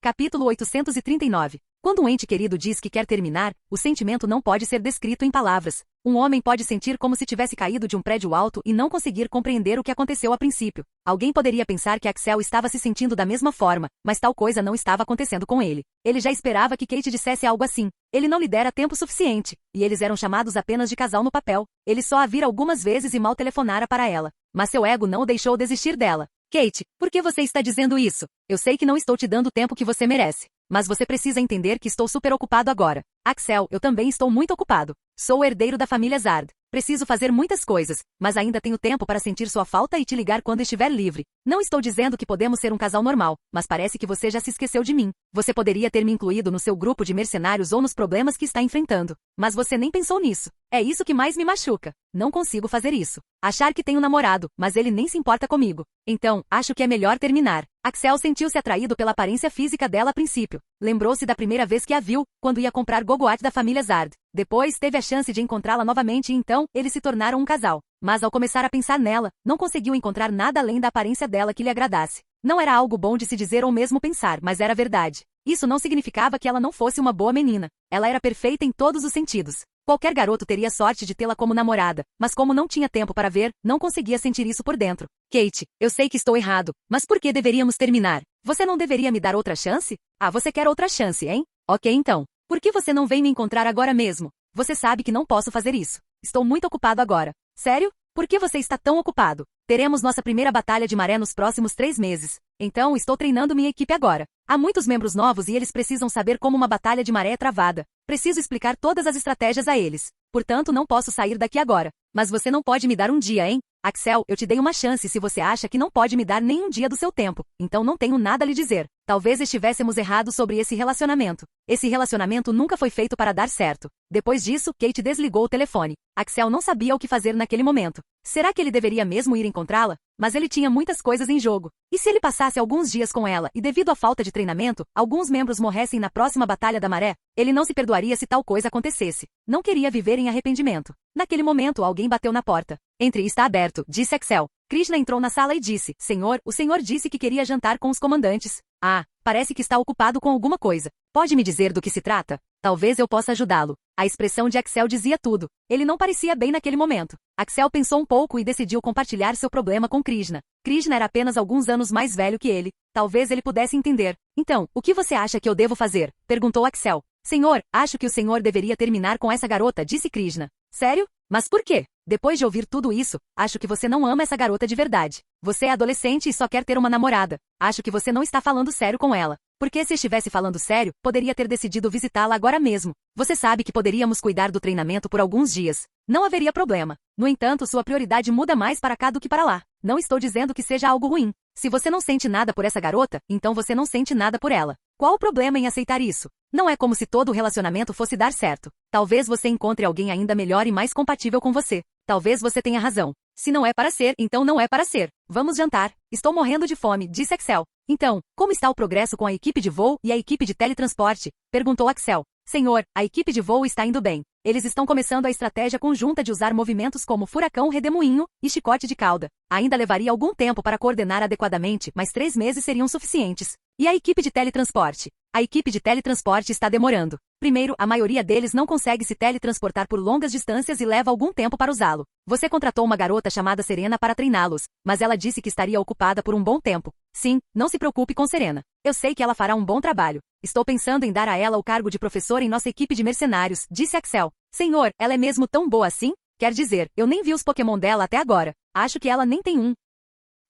Capítulo 839. Quando um ente querido diz que quer terminar, o sentimento não pode ser descrito em palavras. Um homem pode sentir como se tivesse caído de um prédio alto e não conseguir compreender o que aconteceu a princípio. Alguém poderia pensar que Axel estava se sentindo da mesma forma, mas tal coisa não estava acontecendo com ele. Ele já esperava que Kate dissesse algo assim. Ele não lhe dera tempo suficiente, e eles eram chamados apenas de casal no papel. Ele só a vira algumas vezes e mal telefonara para ela. Mas seu ego não o deixou desistir dela. Kate, por que você está dizendo isso? Eu sei que não estou te dando o tempo que você merece. Mas você precisa entender que estou super ocupado agora. Axel, eu também estou muito ocupado. Sou o herdeiro da família Zard. Preciso fazer muitas coisas, mas ainda tenho tempo para sentir sua falta e te ligar quando estiver livre. Não estou dizendo que podemos ser um casal normal, mas parece que você já se esqueceu de mim. Você poderia ter me incluído no seu grupo de mercenários ou nos problemas que está enfrentando. Mas você nem pensou nisso. É isso que mais me machuca. Não consigo fazer isso. Achar que tenho namorado, mas ele nem se importa comigo. Então, acho que é melhor terminar. Axel sentiu-se atraído pela aparência física dela a princípio. Lembrou-se da primeira vez que a viu, quando ia comprar Gogoat da família Zard. Depois, teve a chance de encontrá-la novamente e então, eles se tornaram um casal. Mas ao começar a pensar nela, não conseguiu encontrar nada além da aparência dela que lhe agradasse. Não era algo bom de se dizer ou mesmo pensar, mas era verdade. Isso não significava que ela não fosse uma boa menina. Ela era perfeita em todos os sentidos. Qualquer garoto teria sorte de tê-la como namorada, mas como não tinha tempo para ver, não conseguia sentir isso por dentro. Kate, eu sei que estou errado, mas por que deveríamos terminar? Você não deveria me dar outra chance? Ah, você quer outra chance, hein? Ok então. Por que você não vem me encontrar agora mesmo? Você sabe que não posso fazer isso. Estou muito ocupado agora. Sério? Por que você está tão ocupado? Teremos nossa primeira batalha de maré nos próximos 3 meses. Então, estou treinando minha equipe agora. Há muitos membros novos e eles precisam saber como uma batalha de maré é travada. Preciso explicar todas as estratégias a eles. Portanto, não posso sair daqui agora. Mas você não pode me dar um dia, hein? Axel, eu te dei uma chance se você acha que não pode me dar nem um dia do seu tempo. Então não tenho nada a lhe dizer. Talvez estivéssemos errados sobre esse relacionamento. Esse relacionamento nunca foi feito para dar certo. Depois disso, Kate desligou o telefone. Axel não sabia o que fazer naquele momento. Será que ele deveria mesmo ir encontrá-la? Mas ele tinha muitas coisas em jogo. E se ele passasse alguns dias com ela e devido à falta de treinamento, alguns membros morressem na próxima batalha da maré? Ele não se perdoaria se tal coisa acontecesse. Não queria viver em arrependimento. Naquele momento, alguém bateu na porta. Entre está aberto, disse Axel. Krishna entrou na sala e disse, Senhor, o senhor disse que queria jantar com os comandantes. Ah, parece que está ocupado com alguma coisa. Pode me dizer do que se trata? Talvez eu possa ajudá-lo. A expressão de Axel dizia tudo. Ele não parecia bem naquele momento. Axel pensou um pouco e decidiu compartilhar seu problema com Krishna. Krishna era apenas alguns anos mais velho que ele. Talvez ele pudesse entender. Então, o que você acha que eu devo fazer? Perguntou Axel. Senhor, acho que o senhor deveria terminar com essa garota, disse Krishna. Sério? Mas por quê? Depois de ouvir tudo isso, acho que você não ama essa garota de verdade. Você é adolescente e só quer ter uma namorada. Acho que você não está falando sério com ela. Porque se estivesse falando sério, poderia ter decidido visitá-la agora mesmo. Você sabe que poderíamos cuidar do treinamento por alguns dias. Não haveria problema. No entanto, sua prioridade muda mais para cá do que para lá. Não estou dizendo que seja algo ruim. Se você não sente nada por essa garota, então você não sente nada por ela. Qual o problema em aceitar isso? Não é como se todo o relacionamento fosse dar certo. Talvez você encontre alguém ainda melhor e mais compatível com você. Talvez você tenha razão. Se não é para ser, então não é para ser. Vamos jantar. Estou morrendo de fome, disse Axel. Então, como está o progresso com a equipe de voo e a equipe de teletransporte? Perguntou Axel. Senhor, a equipe de voo está indo bem. Eles estão começando a estratégia conjunta de usar movimentos como furacão redemoinho e chicote de cauda. Ainda levaria algum tempo para coordenar adequadamente, mas 3 meses seriam suficientes. E a equipe de teletransporte? A equipe de teletransporte está demorando. Primeiro, a maioria deles não consegue se teletransportar por longas distâncias e leva algum tempo para usá-lo. Você contratou uma garota chamada Serena para treiná-los, mas ela disse que estaria ocupada por um bom tempo. Sim, não se preocupe com Serena. Eu sei que ela fará um bom trabalho. Estou pensando em dar a ela o cargo de professor em nossa equipe de mercenários, disse Axel. Senhor, ela é mesmo tão boa assim? Quer dizer, eu nem vi os Pokémon dela até agora. Acho que ela nem tem um.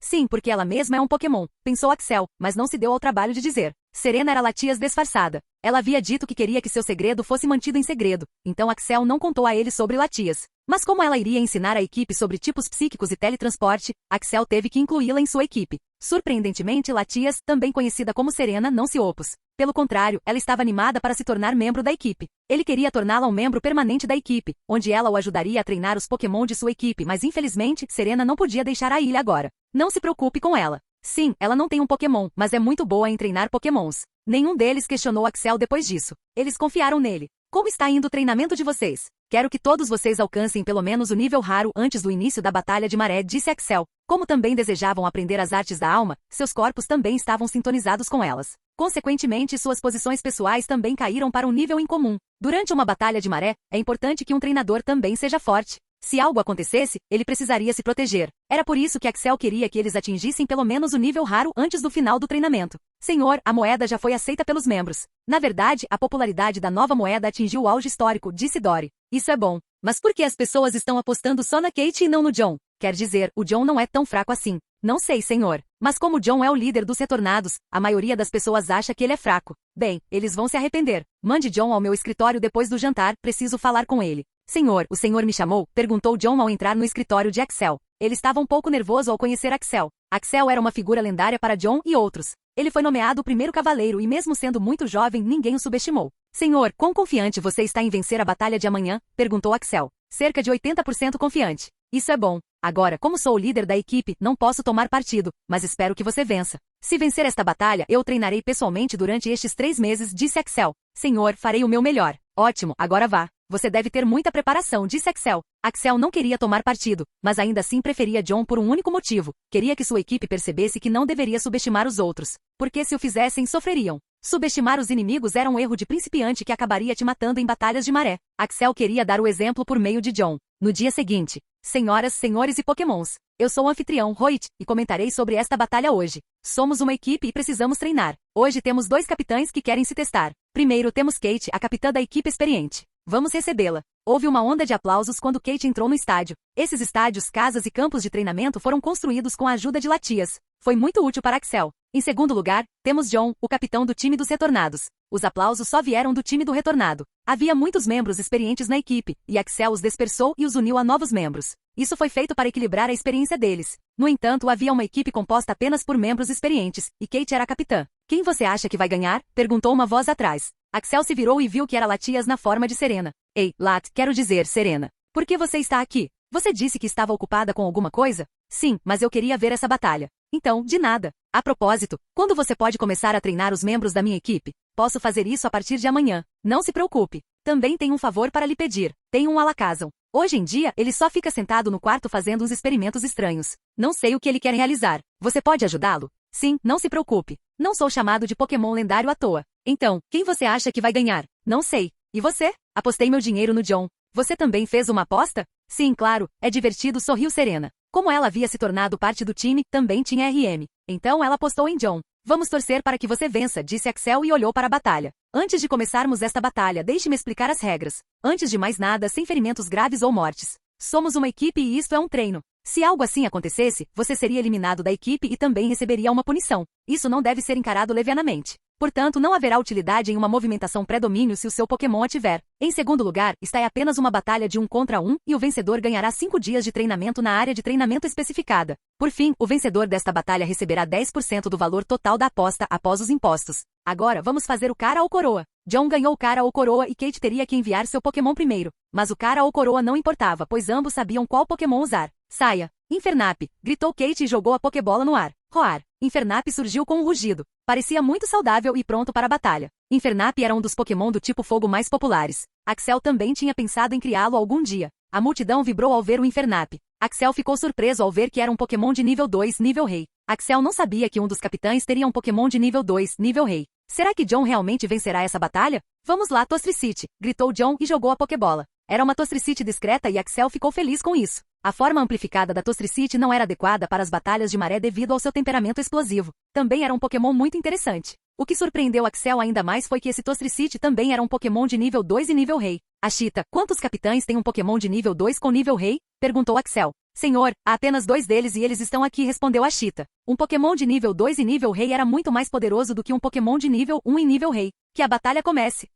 Sim, porque ela mesma é um Pokémon, pensou Axel, mas não se deu ao trabalho de dizer. Serena era Latias disfarçada. Ela havia dito que queria que seu segredo fosse mantido em segredo, então Axel não contou a ele sobre Latias. Mas como ela iria ensinar a equipe sobre tipos psíquicos e teletransporte, Axel teve que incluí-la em sua equipe. Surpreendentemente, Latias, também conhecida como Serena, não se opôs. Pelo contrário, ela estava animada para se tornar membro da equipe. Ele queria torná-la um membro permanente da equipe, onde ela o ajudaria a treinar os Pokémon de sua equipe, mas infelizmente, Serena não podia deixar a ilha agora. Não se preocupe com ela. Sim, ela não tem um Pokémon, mas é muito boa em treinar Pokémons. Nenhum deles questionou Axel depois disso. Eles confiaram nele. Como está indo o treinamento de vocês? Quero que todos vocês alcancem pelo menos o nível raro antes do início da Batalha de Maré, disse Axel. Como também desejavam aprender as artes da alma, seus corpos também estavam sintonizados com elas. Consequentemente, suas posições pessoais também caíram para um nível incomum. Durante uma batalha de maré, é importante que um treinador também seja forte. Se algo acontecesse, ele precisaria se proteger. Era por isso que Axel queria que eles atingissem pelo menos o nível raro antes do final do treinamento. Senhor, a moeda já foi aceita pelos membros. Na verdade, a popularidade da nova moeda atingiu o auge histórico, disse Dory. Isso é bom. Mas por que as pessoas estão apostando só na Kate e não no John? Quer dizer, o John não é tão fraco assim. Não sei, senhor. Mas como John é o líder dos retornados, a maioria das pessoas acha que ele é fraco. Bem, eles vão se arrepender. Mande John ao meu escritório depois do jantar, preciso falar com ele. Senhor, o senhor me chamou? Perguntou John ao entrar no escritório de Axel. Ele estava um pouco nervoso ao conhecer Axel. Axel era uma figura lendária para John e outros. Ele foi nomeado o primeiro cavaleiro e mesmo sendo muito jovem, ninguém o subestimou. Senhor, quão confiante você está em vencer a batalha de amanhã? Perguntou Axel. Cerca de 80% confiante. Isso é bom. Agora, como sou o líder da equipe, não posso tomar partido, mas espero que você vença. Se vencer esta batalha, eu treinarei pessoalmente durante estes 3 meses, disse Axel. Senhor, farei o meu melhor. Ótimo, agora vá. Você deve ter muita preparação, disse Axel. Axel não queria tomar partido, mas ainda assim preferia John por um único motivo. Queria que sua equipe percebesse que não deveria subestimar os outros, porque se o fizessem, sofreriam. Subestimar os inimigos era um erro de principiante que acabaria te matando em batalhas de maré. Axel queria dar o exemplo por meio de John. No dia seguinte, senhoras, senhores e Pokémons, eu sou o anfitrião, Roit, e comentarei sobre esta batalha hoje. Somos uma equipe e precisamos treinar. Hoje temos 2 capitães que querem se testar. Primeiro temos Kate, a capitã da equipe experiente. Vamos recebê-la. Houve uma onda de aplausos quando Kate entrou no estádio. Esses estádios, casas e campos de treinamento foram construídos com a ajuda de Latias. Foi muito útil para Axel. Em segundo lugar, temos John, o capitão do time dos retornados. Os aplausos só vieram do time do retornado. Havia muitos membros experientes na equipe, e Axel os dispersou e os uniu a novos membros. Isso foi feito para equilibrar a experiência deles. No entanto, havia uma equipe composta apenas por membros experientes, e Kate era a capitã. Quem você acha que vai ganhar? Perguntou uma voz atrás. Axel se virou e viu que era Latias na forma de Serena. Ei, Lat, quero dizer, Serena. Por que você está aqui? Você disse que estava ocupada com alguma coisa? Sim, mas eu queria ver essa batalha. Então, de nada. A propósito, quando você pode começar a treinar os membros da minha equipe? Posso fazer isso a partir de amanhã. Não se preocupe. Também tenho um favor para lhe pedir. Tenho um Alakazam. Hoje em dia, ele só fica sentado no quarto fazendo uns experimentos estranhos. Não sei o que ele quer realizar. Você pode ajudá-lo? Sim, não se preocupe. Não sou chamado de Pokémon lendário à toa. Então, quem você acha que vai ganhar? Não sei. E você? Apostei meu dinheiro no John. Você também fez uma aposta? Sim, claro. É divertido, sorriu Serena. Como ela havia se tornado parte do time, também tinha RM. Então ela apostou em John. Vamos torcer para que você vença, disse Axel e olhou para a batalha. Antes de começarmos esta batalha, deixe-me explicar as regras. Antes de mais nada, sem ferimentos graves ou mortes. Somos uma equipe e isto é um treino. Se algo assim acontecesse, você seria eliminado da equipe e também receberia uma punição. Isso não deve ser encarado levianamente. Portanto, não haverá utilidade em uma movimentação pré-domínio se o seu Pokémon a tiver. Em segundo lugar, esta é apenas uma batalha de 1 contra 1 e o vencedor ganhará 5 dias de treinamento na área de treinamento especificada. Por fim, o vencedor desta batalha receberá 10% do valor total da aposta após os impostos. Agora, vamos fazer o cara ou coroa. John ganhou o cara ou coroa e Kate teria que enviar seu Pokémon primeiro. Mas o cara ou coroa não importava, pois ambos sabiam qual Pokémon usar. Saia! Infernape! Gritou Kate e jogou a Pokébola no ar. Roar! Infernape surgiu com um rugido. Parecia muito saudável e pronto para a batalha. Infernape era um dos Pokémon do tipo fogo mais populares. Axel também tinha pensado em criá-lo algum dia. A multidão vibrou ao ver o Infernape. Axel ficou surpreso ao ver que era um Pokémon de nível 2, nível rei. Axel não sabia que um dos capitães teria um Pokémon de nível 2, nível rei. Será que John realmente vencerá essa batalha? Vamos lá, Tostricity! Gritou John e jogou a Pokébola. Era uma Tostricity discreta e Axel ficou feliz com isso. A forma amplificada da Tostricity não era adequada para as batalhas de maré devido ao seu temperamento explosivo. Também era um Pokémon muito interessante. O que surpreendeu Axel ainda mais foi que esse Tostricity também era um Pokémon de nível 2 e nível rei. Ashita, quantos capitães têm um Pokémon de nível 2 com nível rei? Perguntou Axel. Senhor, há apenas 2 deles e eles estão aqui, respondeu Ashita. Um Pokémon de nível 2 e nível rei era muito mais poderoso do que um Pokémon de nível 1 e nível rei. Que a batalha comece!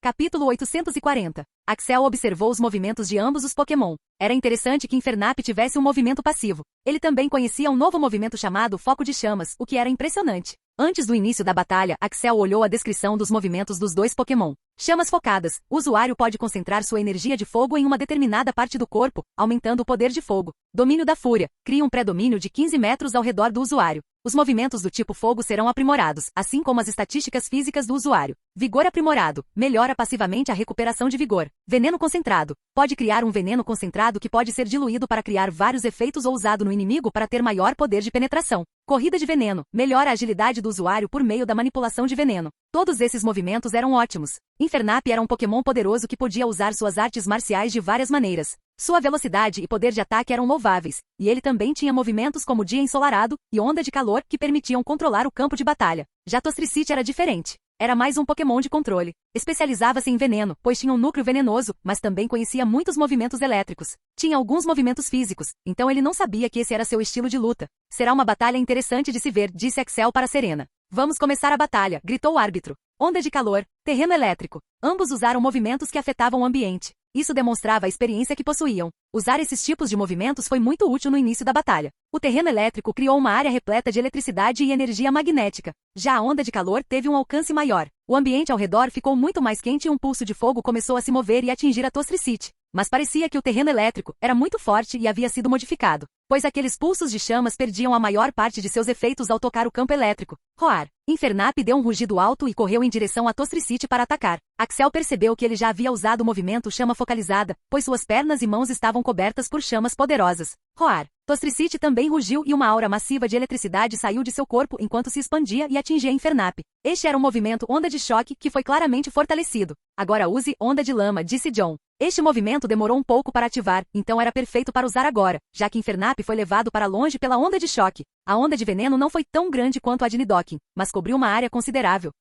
Capítulo 840. Axel observou os movimentos de ambos os Pokémon. Era interessante que Infernape tivesse um movimento passivo. Ele também conhecia um novo movimento chamado Foco de Chamas, o que era impressionante. Antes do início da batalha, Axel olhou a descrição dos movimentos dos dois Pokémon. Chamas focadas. O usuário pode concentrar sua energia de fogo em uma determinada parte do corpo, aumentando o poder de fogo. Domínio da Fúria. Cria um pré-domínio de 15 metros ao redor do usuário. Os movimentos do tipo fogo serão aprimorados, assim como as estatísticas físicas do usuário. Vigor aprimorado. Melhora passivamente a recuperação de vigor. Veneno concentrado. Pode criar um veneno concentrado que pode ser diluído para criar vários efeitos ou usado no inimigo para ter maior poder de penetração. Corrida de veneno. Melhora a agilidade do usuário por meio da manipulação de veneno. Todos esses movimentos eram ótimos. Infernape era um Pokémon poderoso que podia usar suas artes marciais de várias maneiras. Sua velocidade e poder de ataque eram louváveis, e ele também tinha movimentos como Dia Ensolarado e Onda de Calor que permitiam controlar o campo de batalha. Já Tostricity era diferente. Era mais um Pokémon de controle. Especializava-se em veneno, pois tinha um núcleo venenoso, mas também conhecia muitos movimentos elétricos. Tinha alguns movimentos físicos, então ele não sabia que esse era seu estilo de luta. Será uma batalha interessante de se ver, disse Axel para Serena. Vamos começar a batalha, gritou o árbitro. Onda de calor, terreno elétrico. Ambos usaram movimentos que afetavam o ambiente. Isso demonstrava a experiência que possuíam. Usar esses tipos de movimentos foi muito útil no início da batalha. O terreno elétrico criou uma área repleta de eletricidade e energia magnética. Já a onda de calor teve um alcance maior. O ambiente ao redor ficou muito mais quente e um pulso de fogo começou a se mover e atingir a Tostricity. Mas parecia que o terreno elétrico era muito forte e havia sido modificado, pois aqueles pulsos de chamas perdiam a maior parte de seus efeitos ao tocar o campo elétrico. Roar. Infernape deu um rugido alto e correu em direção a Tostricity para atacar. Axel percebeu que ele já havia usado o movimento chama focalizada, pois suas pernas e mãos estavam cobertas por chamas poderosas. Roar. Tostricity também rugiu e uma aura massiva de eletricidade saiu de seu corpo enquanto se expandia e atingia Infernape. Este era um movimento onda de choque que foi claramente fortalecido. Agora use onda de lama, disse John. Este movimento demorou um pouco para ativar, então era perfeito para usar agora, já que Infernape foi levado para longe pela onda de choque. A onda de veneno não foi tão grande quanto a de Nidoking, mas cobriu uma área considerável.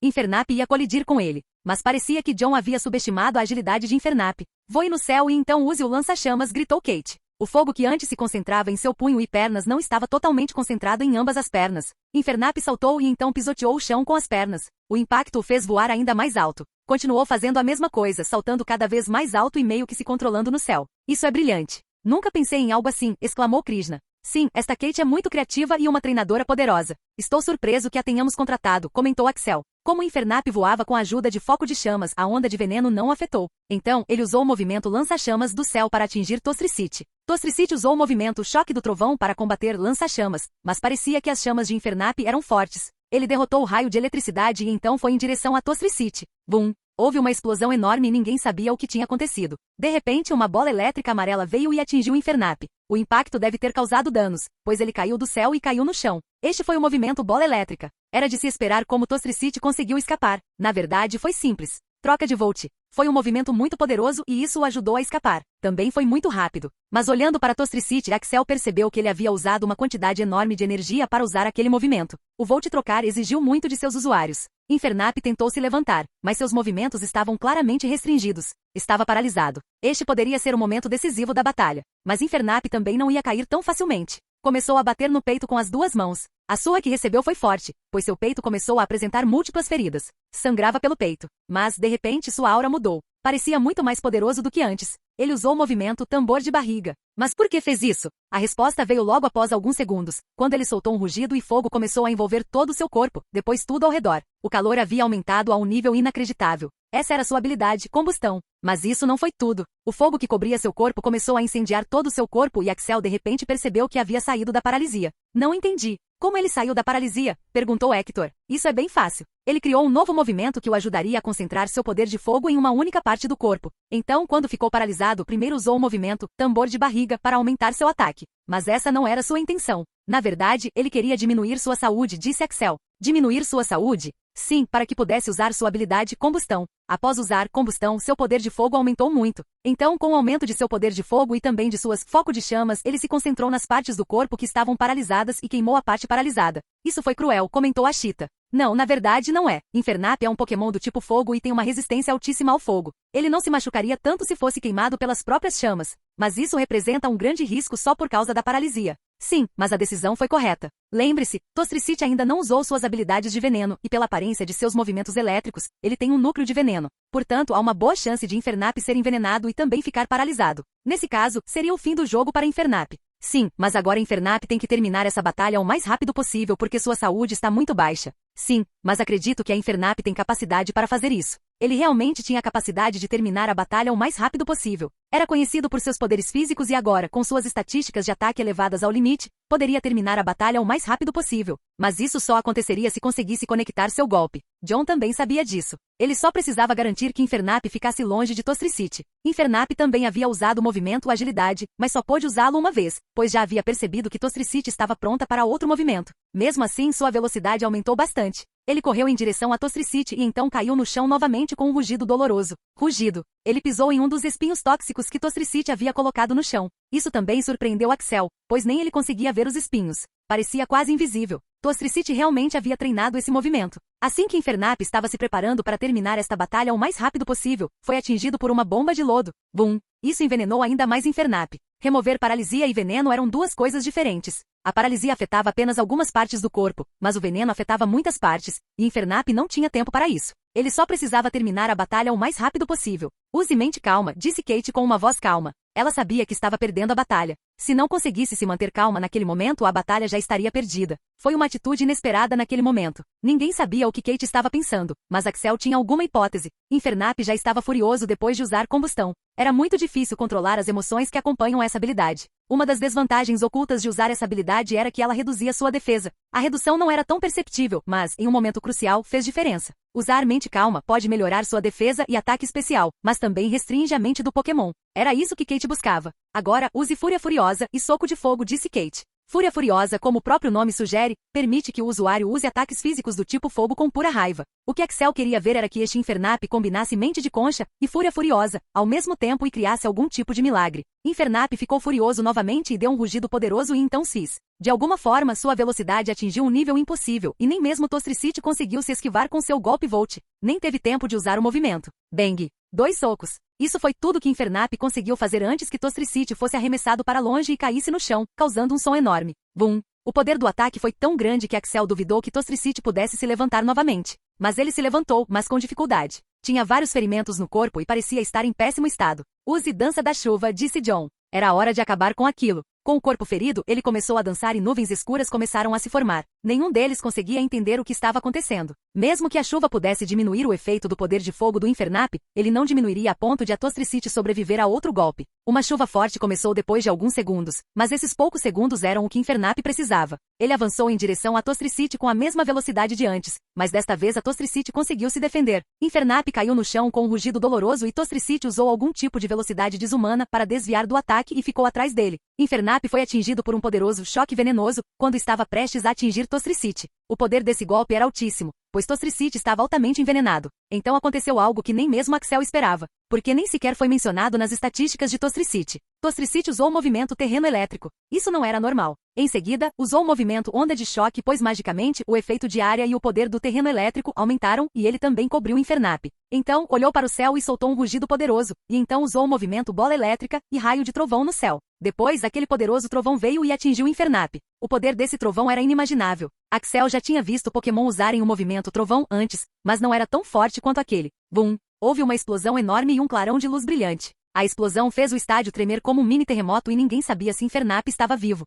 Infernape ia colidir com ele, mas parecia que John havia subestimado a agilidade de Infernape. Voe no céu e então use o lança-chamas, gritou Kate. O fogo que antes se concentrava em seu punho e pernas não estava totalmente concentrado em ambas as pernas. Infernape saltou e então pisoteou o chão com as pernas. O impacto o fez voar ainda mais alto. Continuou fazendo a mesma coisa, saltando cada vez mais alto e meio que se controlando no céu. Isso é brilhante. Nunca pensei em algo assim, exclamou Krishna. Sim, esta Kate é muito criativa e uma treinadora poderosa. Estou surpreso que a tenhamos contratado, comentou Axel. Como Infernape voava com a ajuda de foco de chamas, a onda de veneno não o afetou. Então, ele usou o movimento lança-chamas do céu para atingir Tostricity. Tostricity usou o movimento choque do trovão para combater lança-chamas, mas parecia que as chamas de Infernape eram fortes. Ele derrotou o raio de eletricidade e então foi em direção a Tostricity. Bum! Houve uma explosão enorme e ninguém sabia o que tinha acontecido. De repente, uma bola elétrica amarela veio e atingiu Infernape. O impacto deve ter causado danos, pois ele caiu do céu e caiu no chão. Este foi o movimento bola elétrica. Era de se esperar como Tostricity conseguiu escapar. Na verdade, foi simples. Troca de Volt. Foi um movimento muito poderoso e isso o ajudou a escapar. Também foi muito rápido. Mas olhando para Tostricity, Axel percebeu que ele havia usado uma quantidade enorme de energia para usar aquele movimento. O Volt trocar exigiu muito de seus usuários. Infernape tentou se levantar, mas seus movimentos estavam claramente restringidos. Estava paralisado. Este poderia ser o momento decisivo da batalha. Mas Infernape também não ia cair tão facilmente. Começou a bater no peito com as duas mãos. A sua que recebeu foi forte, pois seu peito começou a apresentar múltiplas feridas. Sangrava pelo peito. Mas, de repente, sua aura mudou. Parecia muito mais poderoso do que antes. Ele usou o movimento tambor de barriga. Mas por que fez isso? A resposta veio logo após alguns segundos, quando ele soltou um rugido e fogo começou a envolver todo o seu corpo, depois tudo ao redor. O calor havia aumentado a um nível inacreditável. Essa era sua habilidade, combustão. Mas isso não foi tudo. O fogo que cobria seu corpo começou a incendiar todo o seu corpo e Axel de repente percebeu que havia saído da paralisia. Não entendi. Como ele saiu da paralisia? Perguntou Hector. Isso é bem fácil. Ele criou um novo movimento que o ajudaria a concentrar seu poder de fogo em uma única parte do corpo. Então, quando ficou paralisado, primeiro usou o movimento tambor de barriga para aumentar seu ataque. Mas essa não era sua intenção. Na verdade, ele queria diminuir sua saúde, disse Axel. Diminuir sua saúde? Sim, para que pudesse usar sua habilidade combustão. Após usar combustão, seu poder de fogo aumentou muito. Então, com o aumento de seu poder de fogo e também de suas foco de chamas, ele se concentrou nas partes do corpo que estavam paralisadas e queimou a parte paralisada. Isso foi cruel, comentou a Cheetah. Não, na verdade não é. Infernap é um Pokémon do tipo fogo e tem uma resistência altíssima ao fogo. Ele não se machucaria tanto se fosse queimado pelas próprias chamas. Mas isso representa um grande risco só por causa da paralisia. Sim, mas a decisão foi correta. Lembre-se, Tostricity ainda não usou suas habilidades de veneno, e pela aparência de seus movimentos elétricos, ele tem um núcleo de veneno. Portanto, há uma boa chance de Infernap ser envenenado e também ficar paralisado. Nesse caso, seria o fim do jogo para Infernap. Sim, mas agora Infernap tem que terminar essa batalha o mais rápido possível porque sua saúde está muito baixa. Sim, mas acredito que a Infernap tem capacidade para fazer isso. Ele realmente tinha a capacidade de terminar a batalha o mais rápido possível. Era conhecido por seus poderes físicos e agora, com suas estatísticas de ataque elevadas ao limite, poderia terminar a batalha o mais rápido possível. Mas isso só aconteceria se conseguisse conectar seu golpe. John também sabia disso. Ele só precisava garantir que Infernap ficasse longe de Tostricity. Infernap também havia usado o movimento Agilidade, mas só pôde usá-lo uma vez, pois já havia percebido que Tostricity estava pronta para outro movimento. Mesmo assim, sua velocidade aumentou bastante. Ele correu em direção a Tostricity e então caiu no chão novamente com um rugido doloroso. Rugido. Ele pisou em um dos espinhos tóxicos que Tostricity havia colocado no chão. Isso também surpreendeu Axel, pois nem ele conseguia ver os espinhos. Parecia quase invisível. Tostricity realmente havia treinado esse movimento. Assim que Infernap estava se preparando para terminar esta batalha o mais rápido possível, foi atingido por uma bomba de lodo. Bum! Isso envenenou ainda mais Infernap. Remover paralisia e veneno eram duas coisas diferentes. A paralisia afetava apenas algumas partes do corpo, mas o veneno afetava muitas partes, e Infernap não tinha tempo para isso. Ele só precisava terminar a batalha o mais rápido possível. Use mente calma, disse Kate com uma voz calma. Ela sabia que estava perdendo a batalha. Se não conseguisse se manter calma naquele momento, a batalha já estaria perdida. Foi uma atitude inesperada naquele momento. Ninguém sabia o que Kate estava pensando, mas Axel tinha alguma hipótese. Infernap já estava furioso depois de usar combustão. Era muito difícil controlar as emoções que acompanham essa habilidade. Uma das desvantagens ocultas de usar essa habilidade era que ela reduzia sua defesa. A redução não era tão perceptível, mas, em um momento crucial, fez diferença. Usar mente calma pode melhorar sua defesa e ataque especial, mas também restringe a mente do Pokémon. Era isso que Kate buscava. Agora, use Fúria Furiosa e Soco de Fogo, disse Kate. Fúria Furiosa, como o próprio nome sugere, permite que o usuário use ataques físicos do tipo fogo com pura raiva. O que Axel queria ver era que este Infernap combinasse mente de concha e Fúria Furiosa, ao mesmo tempo e criasse algum tipo de milagre. Infernap ficou furioso novamente e deu um rugido poderoso e então cis. De alguma forma, sua velocidade atingiu um nível impossível, e nem mesmo Tostricity conseguiu se esquivar com seu golpe Volt. Nem teve tempo de usar o movimento. Bang! 2 socos. Isso foi tudo que Infernap conseguiu fazer antes que Tostricity fosse arremessado para longe e caísse no chão, causando um som enorme. Bum! O poder do ataque foi tão grande que Axel duvidou que Tostricity pudesse se levantar novamente. Mas ele se levantou, mas com dificuldade. Tinha vários ferimentos no corpo e parecia estar em péssimo estado. Use Dança da Chuva, disse John. Era hora de acabar com aquilo. Com o corpo ferido, ele começou a dançar e nuvens escuras começaram a se formar. Nenhum deles conseguia entender o que estava acontecendo. Mesmo que a chuva pudesse diminuir o efeito do poder de fogo do Infernap, ele não diminuiria a ponto de a Tostricity sobreviver a outro golpe. Uma chuva forte começou depois de alguns segundos, mas esses poucos segundos eram o que Infernap precisava. Ele avançou em direção a Tostricity com a mesma velocidade de antes, mas desta vez a Tostricity conseguiu se defender. Infernap caiu no chão com um rugido doloroso e Tostricity usou algum tipo de velocidade desumana para desviar do ataque e ficou atrás dele. Infernap foi atingido por um poderoso choque venenoso quando estava prestes a atingir Tostricity. O poder desse golpe era altíssimo, pois Tostricity estava altamente envenenado. Então aconteceu algo que nem mesmo Axel esperava, porque nem sequer foi mencionado nas estatísticas de Tostricity. Tostricity usou o movimento terreno elétrico. Isso não era normal. Em seguida, usou o movimento onda de choque pois magicamente o efeito de área e o poder do terreno elétrico aumentaram e ele também cobriu Infernap. Então, olhou para o céu e soltou um rugido poderoso, e então usou o movimento bola elétrica e raio de trovão no céu. Depois, aquele poderoso trovão veio e atingiu Infernap. O poder desse trovão era inimaginável. Axel já tinha visto Pokémon usarem o movimento trovão antes, mas não era tão forte quanto aquele. Bum! Houve uma explosão enorme e um clarão de luz brilhante. A explosão fez o estádio tremer como um mini terremoto e ninguém sabia se Infernap estava vivo.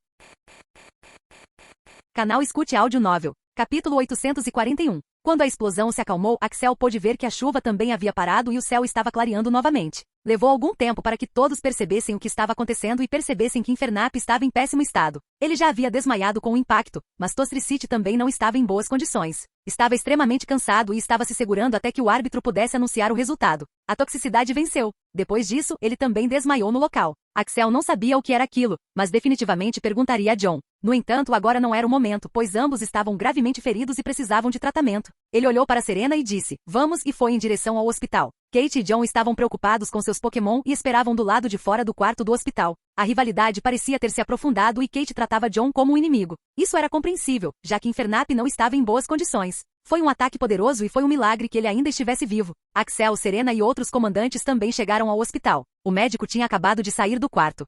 Canal Escute Áudio Novel. Capítulo 841. Quando a explosão se acalmou, Axel pôde ver que a chuva também havia parado e o céu estava clareando novamente. Levou algum tempo para que todos percebessem o que estava acontecendo e percebessem que Infernap estava em péssimo estado. Ele já havia desmaiado com o impacto, mas Tostricity também não estava em boas condições. Estava extremamente cansado e estava se segurando até que o árbitro pudesse anunciar o resultado. A toxicidade venceu. Depois disso, ele também desmaiou no local. Axel não sabia o que era aquilo, mas definitivamente perguntaria a John. No entanto, agora não era o momento, pois ambos estavam gravemente feridos e precisavam de tratamento. Ele olhou para Serena e disse, vamos, e foi em direção ao hospital. Kate e John estavam preocupados com seus Pokémon e esperavam do lado de fora do quarto do hospital. A rivalidade parecia ter se aprofundado e Kate tratava John como um inimigo. Isso era compreensível, já que Infernap não estava em boas condições. Foi um ataque poderoso e foi um milagre que ele ainda estivesse vivo. Axel, Serena e outros comandantes também chegaram ao hospital. O médico tinha acabado de sair do quarto.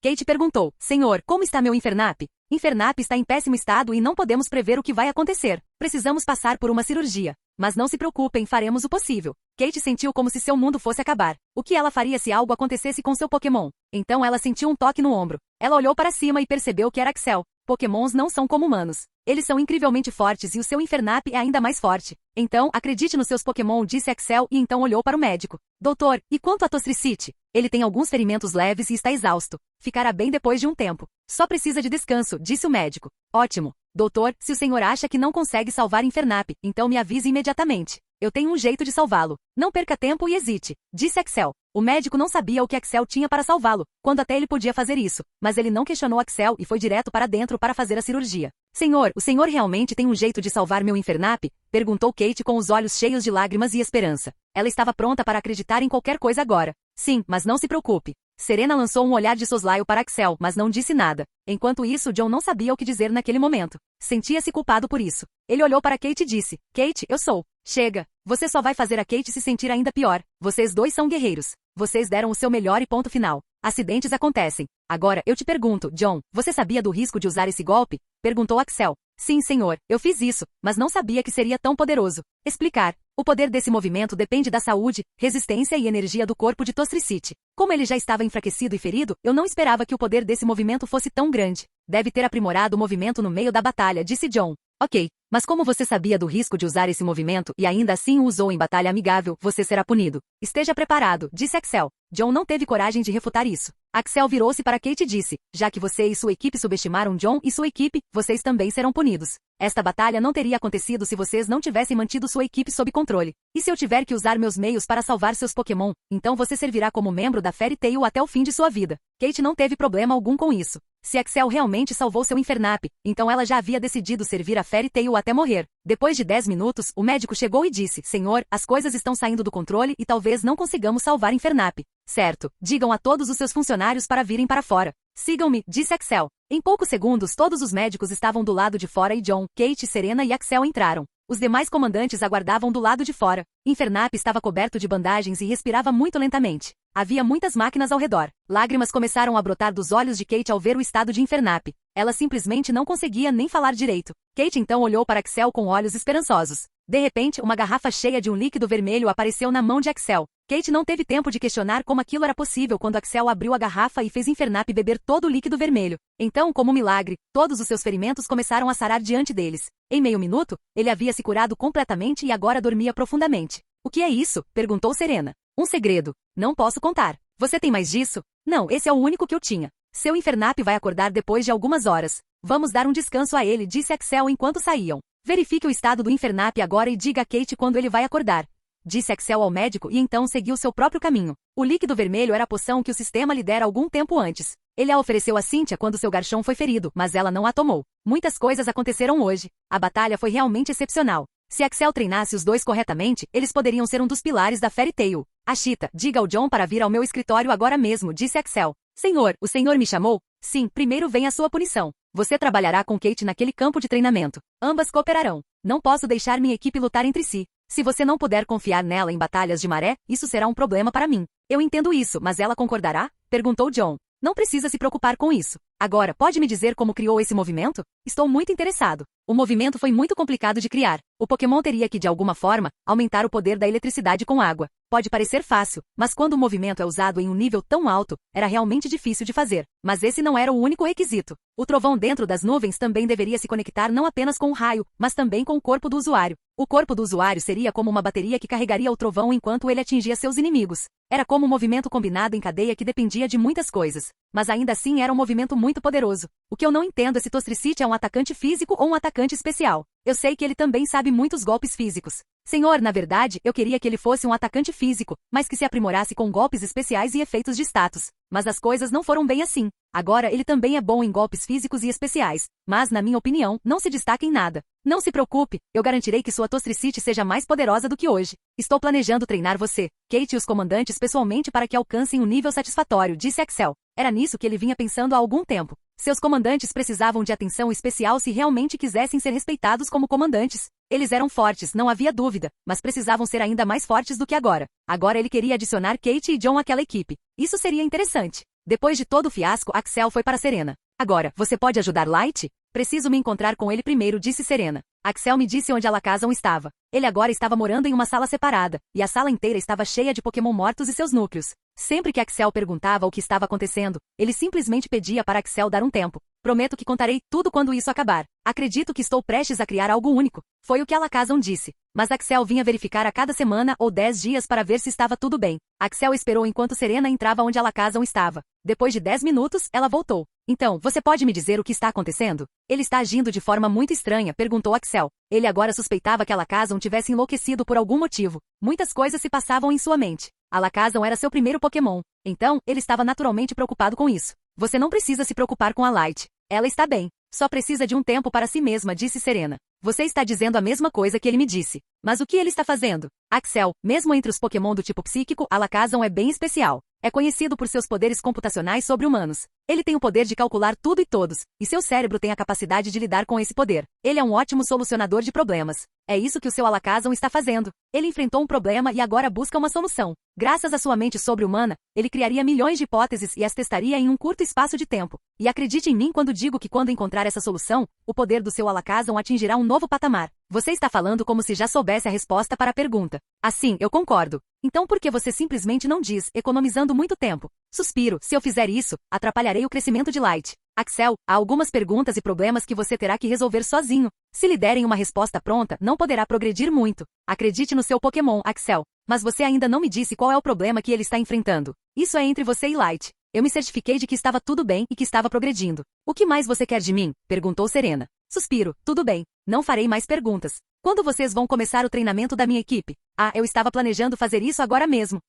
Kate perguntou, Senhor, como está meu Infernap? Infernap está em péssimo estado e não podemos prever o que vai acontecer. Precisamos passar por uma cirurgia. Mas não se preocupem, faremos o possível. Kate sentiu como se seu mundo fosse acabar. O que ela faria se algo acontecesse com seu Pokémon? Então ela sentiu um toque no ombro. Ela olhou para cima e percebeu que era Axel. Pokémons não são como humanos. Eles são incrivelmente fortes e o seu Infernap é ainda mais forte. Então, acredite nos seus Pokémon, disse Axel e então olhou para o médico. Doutor, e quanto a Tostricity? Ele tem alguns ferimentos leves e está exausto. Ficará bem depois de um tempo. Só precisa de descanso, disse o médico. Ótimo. Doutor, se o senhor acha que não consegue salvar Infernap, então me avise imediatamente. Eu tenho um jeito de salvá-lo. Não perca tempo e hesite, disse Axel. O médico não sabia o que Axel tinha para salvá-lo, quando até ele podia fazer isso, mas ele não questionou Axel e foi direto para dentro para fazer a cirurgia. Senhor, o senhor realmente tem um jeito de salvar meu Infernap? Perguntou Kate com os olhos cheios de lágrimas e esperança. Ela estava pronta para acreditar em qualquer coisa agora. Sim, mas não se preocupe. Serena lançou um olhar de soslaio para Axel, mas não disse nada. Enquanto isso, John não sabia o que dizer naquele momento. Sentia-se culpado por isso. Ele olhou para Kate e disse, Kate, eu sou. Chega. Você só vai fazer a Kate se sentir ainda pior. Vocês dois são guerreiros. Vocês deram o seu melhor e ponto final. Acidentes acontecem. Agora, eu te pergunto, John, você sabia do risco de usar esse golpe? Perguntou Axel. Sim, senhor, eu fiz isso, mas não sabia que seria tão poderoso. Explicar. O poder desse movimento depende da saúde, resistência e energia do corpo de Tostricity. Como ele já estava enfraquecido e ferido, eu não esperava que o poder desse movimento fosse tão grande. Deve ter aprimorado o movimento no meio da batalha, disse John. Ok, mas como você sabia do risco de usar esse movimento e ainda assim o usou em batalha amigável, você será punido. Esteja preparado, disse Axel. John não teve coragem de refutar isso. Axel virou-se para Kate e disse, já que você e sua equipe subestimaram John e sua equipe, vocês também serão punidos. Esta batalha não teria acontecido se vocês não tivessem mantido sua equipe sob controle. E se eu tiver que usar meus meios para salvar seus Pokémon, então você servirá como membro da Fairy Tail até o fim de sua vida. Kate não teve problema algum com isso. Se Axel realmente salvou seu Infernap, então ela já havia decidido servir a Fairy Tail até morrer. Depois de 10 minutos, o médico chegou e disse, Senhor, as coisas estão saindo do controle e talvez não consigamos salvar Infernap. Certo, digam a todos os seus funcionários para virem para fora. Sigam-me, disse Axel. Em poucos segundos todos os médicos estavam do lado de fora e John, Kate, Serena e Axel entraram. Os demais comandantes aguardavam do lado de fora. Infernap estava coberto de bandagens e respirava muito lentamente. Havia muitas máquinas ao redor. Lágrimas começaram a brotar dos olhos de Kate ao ver o estado de Infernap. Ela simplesmente não conseguia nem falar direito. Kate então olhou para Axel com olhos esperançosos. De repente, uma garrafa cheia de um líquido vermelho apareceu na mão de Axel. Kate não teve tempo de questionar como aquilo era possível quando Axel abriu a garrafa e fez Infernap beber todo o líquido vermelho. Então, como milagre, todos os seus ferimentos começaram a sarar diante deles. Em meio minuto, ele havia se curado completamente e agora dormia profundamente. O que é isso? Perguntou Serena. Um segredo. Não posso contar. Você tem mais disso? Não, esse é o único que eu tinha. Seu Infernap vai acordar depois de algumas horas. Vamos dar um descanso a ele, disse Axel enquanto saíam. Verifique o estado do Infernap agora e diga a Kate quando ele vai acordar. Disse Axel ao médico e então seguiu seu próprio caminho. O líquido vermelho era a poção que o sistema lhe dera algum tempo antes. Ele a ofereceu a Cynthia quando seu garchomp foi ferido, mas ela não a tomou. Muitas coisas aconteceram hoje. A batalha foi realmente excepcional. Se Axel treinasse os dois corretamente, eles poderiam ser um dos pilares da Fairy Tail. Ashita, diga ao John para vir ao meu escritório agora mesmo, disse Axel. Senhor, o senhor me chamou? Sim, primeiro vem a sua punição. Você trabalhará com Kate naquele campo de treinamento. Ambas cooperarão. Não posso deixar minha equipe lutar entre si. Se você não puder confiar nela em batalhas de maré, isso será um problema para mim. Eu entendo isso, mas ela concordará? Perguntou John. Não precisa se preocupar com isso. Agora, pode me dizer como criou esse movimento? Estou muito interessado. O movimento foi muito complicado de criar. O Pokémon teria que, de alguma forma, aumentar o poder da eletricidade com água. Pode parecer fácil, mas quando o movimento é usado em um nível tão alto, era realmente difícil de fazer. Mas esse não era o único requisito. O trovão dentro das nuvens também deveria se conectar não apenas com o raio, mas também com o corpo do usuário. O corpo do usuário seria como uma bateria que carregaria o trovão enquanto ele atingia seus inimigos. Era como um movimento combinado em cadeia que dependia de muitas coisas. Mas ainda assim era um movimento muito poderoso. O que eu não entendo é se Tostricity é um atacante físico ou um atacante especial. Eu sei que ele também sabe muitos golpes físicos. Senhor, na verdade, eu queria que ele fosse um atacante físico, mas que se aprimorasse com golpes especiais e efeitos de status. Mas as coisas não foram bem assim. Agora ele também é bom em golpes físicos e especiais, mas, na minha opinião, não se destaca em nada. Não se preocupe, eu garantirei que sua Tostricity seja mais poderosa do que hoje. Estou planejando treinar você, Kate e os comandantes pessoalmente para que alcancem um nível satisfatório, disse Axel. Era nisso que ele vinha pensando há algum tempo. Seus comandantes precisavam de atenção especial se realmente quisessem ser respeitados como comandantes. Eles eram fortes, não havia dúvida, mas precisavam ser ainda mais fortes do que agora. Agora ele queria adicionar Kate e John àquela equipe. Isso seria interessante. Depois de todo o fiasco, Axel foi para Serena. Agora, você pode ajudar Light? Preciso me encontrar com ele primeiro, disse Serena. Axel me disse onde Alakazam estava. Ele agora estava morando em uma sala separada, e a sala inteira estava cheia de Pokémon mortos e seus núcleos. Sempre que Axel perguntava o que estava acontecendo, ele simplesmente pedia para Axel dar um tempo. Prometo que contarei tudo quando isso acabar. Acredito que estou prestes a criar algo único. Foi o que Alakazam disse. Mas Axel vinha verificar a cada semana ou 10 dias para ver se estava tudo bem. Axel esperou enquanto Serena entrava onde Alakazam estava. Depois de 10 minutos, ela voltou. Então, você pode me dizer o que está acontecendo? Ele está agindo de forma muito estranha, perguntou Axel. Ele agora suspeitava que Alakazam tivesse enlouquecido por algum motivo. Muitas coisas se passavam em sua mente. Alakazam era seu primeiro Pokémon. Então, ele estava naturalmente preocupado com isso. Você não precisa se preocupar com a Light. Ela está bem. Só precisa de um tempo para si mesma, disse Serena. Você está dizendo a mesma coisa que ele me disse. Mas o que ele está fazendo? Axel, mesmo entre os Pokémon do tipo psíquico, Alakazam é bem especial. É conhecido por seus poderes computacionais sobre-humanos. Ele tem o poder de calcular tudo e todos, e seu cérebro tem a capacidade de lidar com esse poder. Ele é um ótimo solucionador de problemas. É isso que o seu Alakazam está fazendo. Ele enfrentou um problema e agora busca uma solução. Graças à sua mente sobre-humana, ele criaria milhões de hipóteses e as testaria em um curto espaço de tempo. E acredite em mim quando digo que quando encontrar essa solução, o poder do seu Alakazam atingirá um novo patamar. Você está falando como se já soubesse a resposta para a pergunta. Assim, eu concordo. Então por que você simplesmente não diz, economizando muito tempo? Suspiro, se eu fizer isso, atrapalharei o crescimento de Light. Axel, há algumas perguntas e problemas que você terá que resolver sozinho. Se lhe derem uma resposta pronta, não poderá progredir muito. Acredite no seu Pokémon, Axel. Mas você ainda não me disse qual é o problema que ele está enfrentando. Isso é entre você e Light. Eu me certifiquei de que estava tudo bem e que estava progredindo. O que mais você quer de mim? Perguntou Serena. Suspiro, tudo bem. Não farei mais perguntas. Quando vocês vão começar o treinamento da minha equipe? Ah, eu estava planejando fazer isso agora mesmo.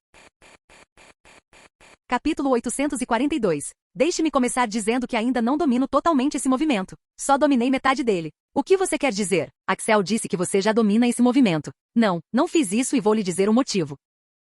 Capítulo 842. Deixe-me começar dizendo que ainda não domino totalmente esse movimento. Só dominei metade dele. O que você quer dizer? Axel disse que você já domina esse movimento. Não, não fiz isso e vou lhe dizer o motivo.